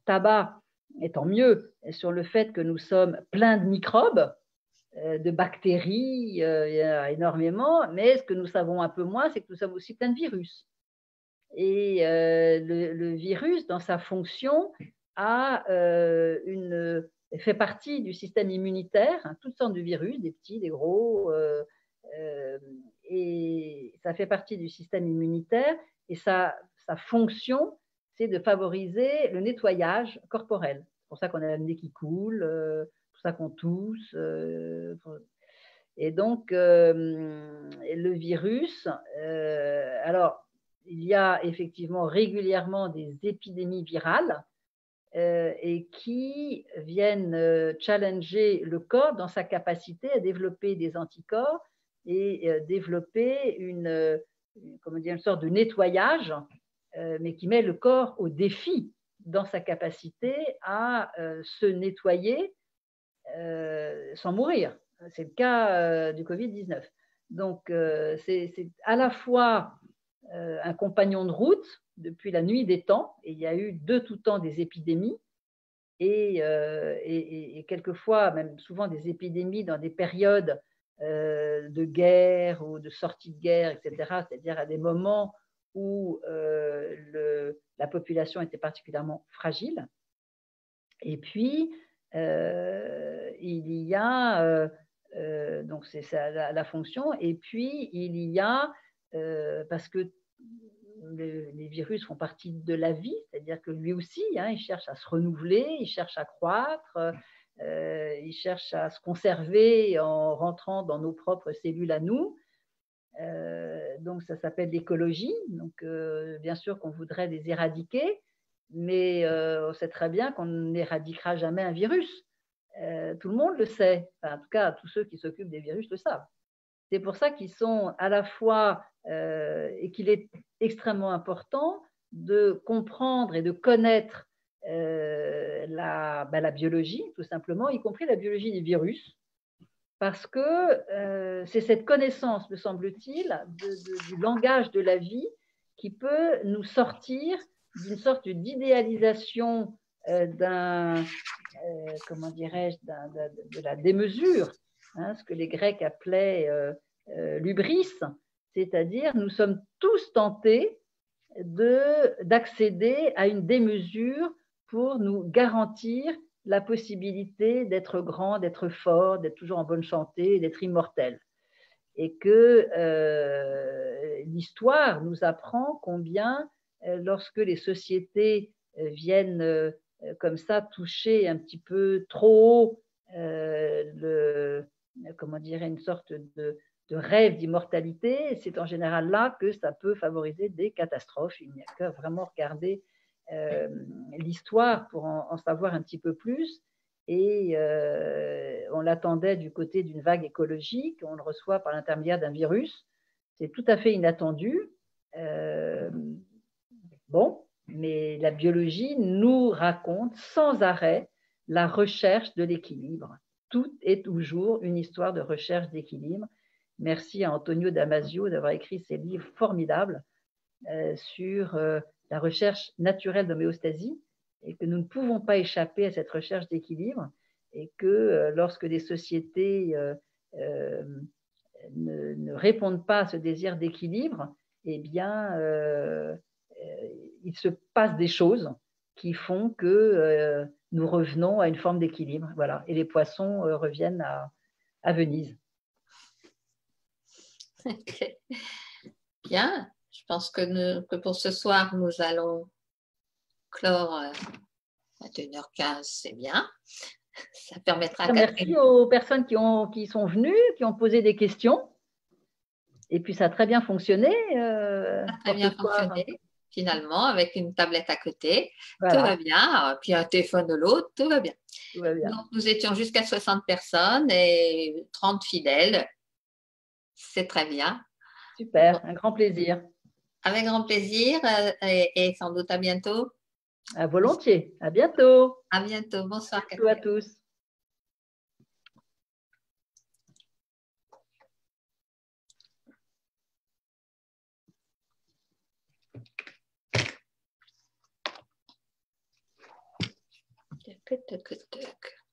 tabac, et tant mieux, sur le fait que nous sommes pleins de microbes, de bactéries, il y en a énormément, mais ce que nous savons un peu moins, c'est que nous sommes aussi pleins de virus. Et le virus, dans sa fonction, fait partie du système immunitaire, hein, toutes sortes de virus, des petits, des gros, et ça fait partie du système immunitaire, et sa fonction, c'est de favoriser le nettoyage corporel. C'est pour ça qu'on a le nez qui coule, c'est pour ça qu'on tousse. Et donc, le virus, alors, il y a effectivement régulièrement des épidémies virales et qui viennent challenger le corps dans sa capacité à développer des anticorps et développer comment dire, une sorte de nettoyage, mais qui met le corps au défi dans sa capacité à se nettoyer sans mourir. C'est le cas du Covid-19. Donc, c'est à la fois un compagnon de route depuis la nuit des temps, et il y a eu de tout temps des épidémies, et quelquefois, même souvent des épidémies dans des périodes de guerre ou de sortie de guerre, etc., c'est-à-dire à des moments où la population était particulièrement fragile. Et puis, il y a, donc c'est ça la fonction, et puis il y a, parce que les virus font partie de la vie, c'est-à-dire que lui aussi, hein, il cherche à se renouveler, il cherche à croître, il cherche à se conserver en rentrant dans nos propres cellules à nous. Donc ça s'appelle l'écologie. Donc bien sûr qu'on voudrait les éradiquer, mais on sait très bien qu'on n'éradiquera jamais un virus. Tout le monde le sait. Enfin, en tout cas, tous ceux qui s'occupent des virus le savent. C'est pour ça qu'ils sont à la fois, et qu'il est extrêmement important de comprendre et de connaître la biologie, tout simplement, y compris la biologie des virus, parce que c'est cette connaissance, me semble-t-il, du langage de la vie qui peut nous sortir d'une sorte d'idéalisation comment dirais-je, de la démesure, hein, ce que les Grecs appelaient l'hubris, c'est-à-dire nous sommes tous tentés d'accéder à une démesure pour nous garantir la possibilité d'être grand, d'être fort, d'être toujours en bonne santé, d'être immortel. Et que l'histoire nous apprend combien, lorsque les sociétés viennent comme ça toucher un petit peu trop haut comment dirais, une sorte de rêve d'immortalité, c'est en général là que ça peut favoriser des catastrophes. Il n'y a qu'à vraiment regarder l'histoire pour en savoir un petit peu plus. Et on l'attendait du côté d'une vague écologique, on le reçoit par l'intermédiaire d'un virus. C'est tout à fait inattendu. Bon, mais la biologie nous raconte sans arrêt la recherche de l'équilibre. Tout est toujours une histoire de recherche d'équilibre. Merci à Antonio Damasio d'avoir écrit ces livres formidables sur la recherche naturelle d'homéostasie, et que nous ne pouvons pas échapper à cette recherche d'équilibre, et que lorsque des sociétés ne répondent pas à ce désir d'équilibre, eh bien, il se passe des choses qui font que nous revenons à une forme d'équilibre. Voilà. Et les poissons reviennent à Venise. Okay. Bien, je pense que pour ce soir, nous allons clore à 21h15, c'est bien. Ça permettra à Catherine. Merci aux personnes qui sont venues, qui ont posé des questions. Et puis ça a très bien fonctionné. Ça a très bien fonctionné, finalement, avec une tablette à côté. Voilà. Tout va bien. Puis un téléphone de l'autre, tout va bien. Tout va bien. Donc, nous étions jusqu'à 60 personnes et 30 fidèles. C'est très bien. Super, un grand plaisir. Avec grand plaisir et sans doute à bientôt. À volontiers. À bientôt. À bientôt. Bonsoir, Catherine. À tous. Tuk, tuk, tuk, tuk.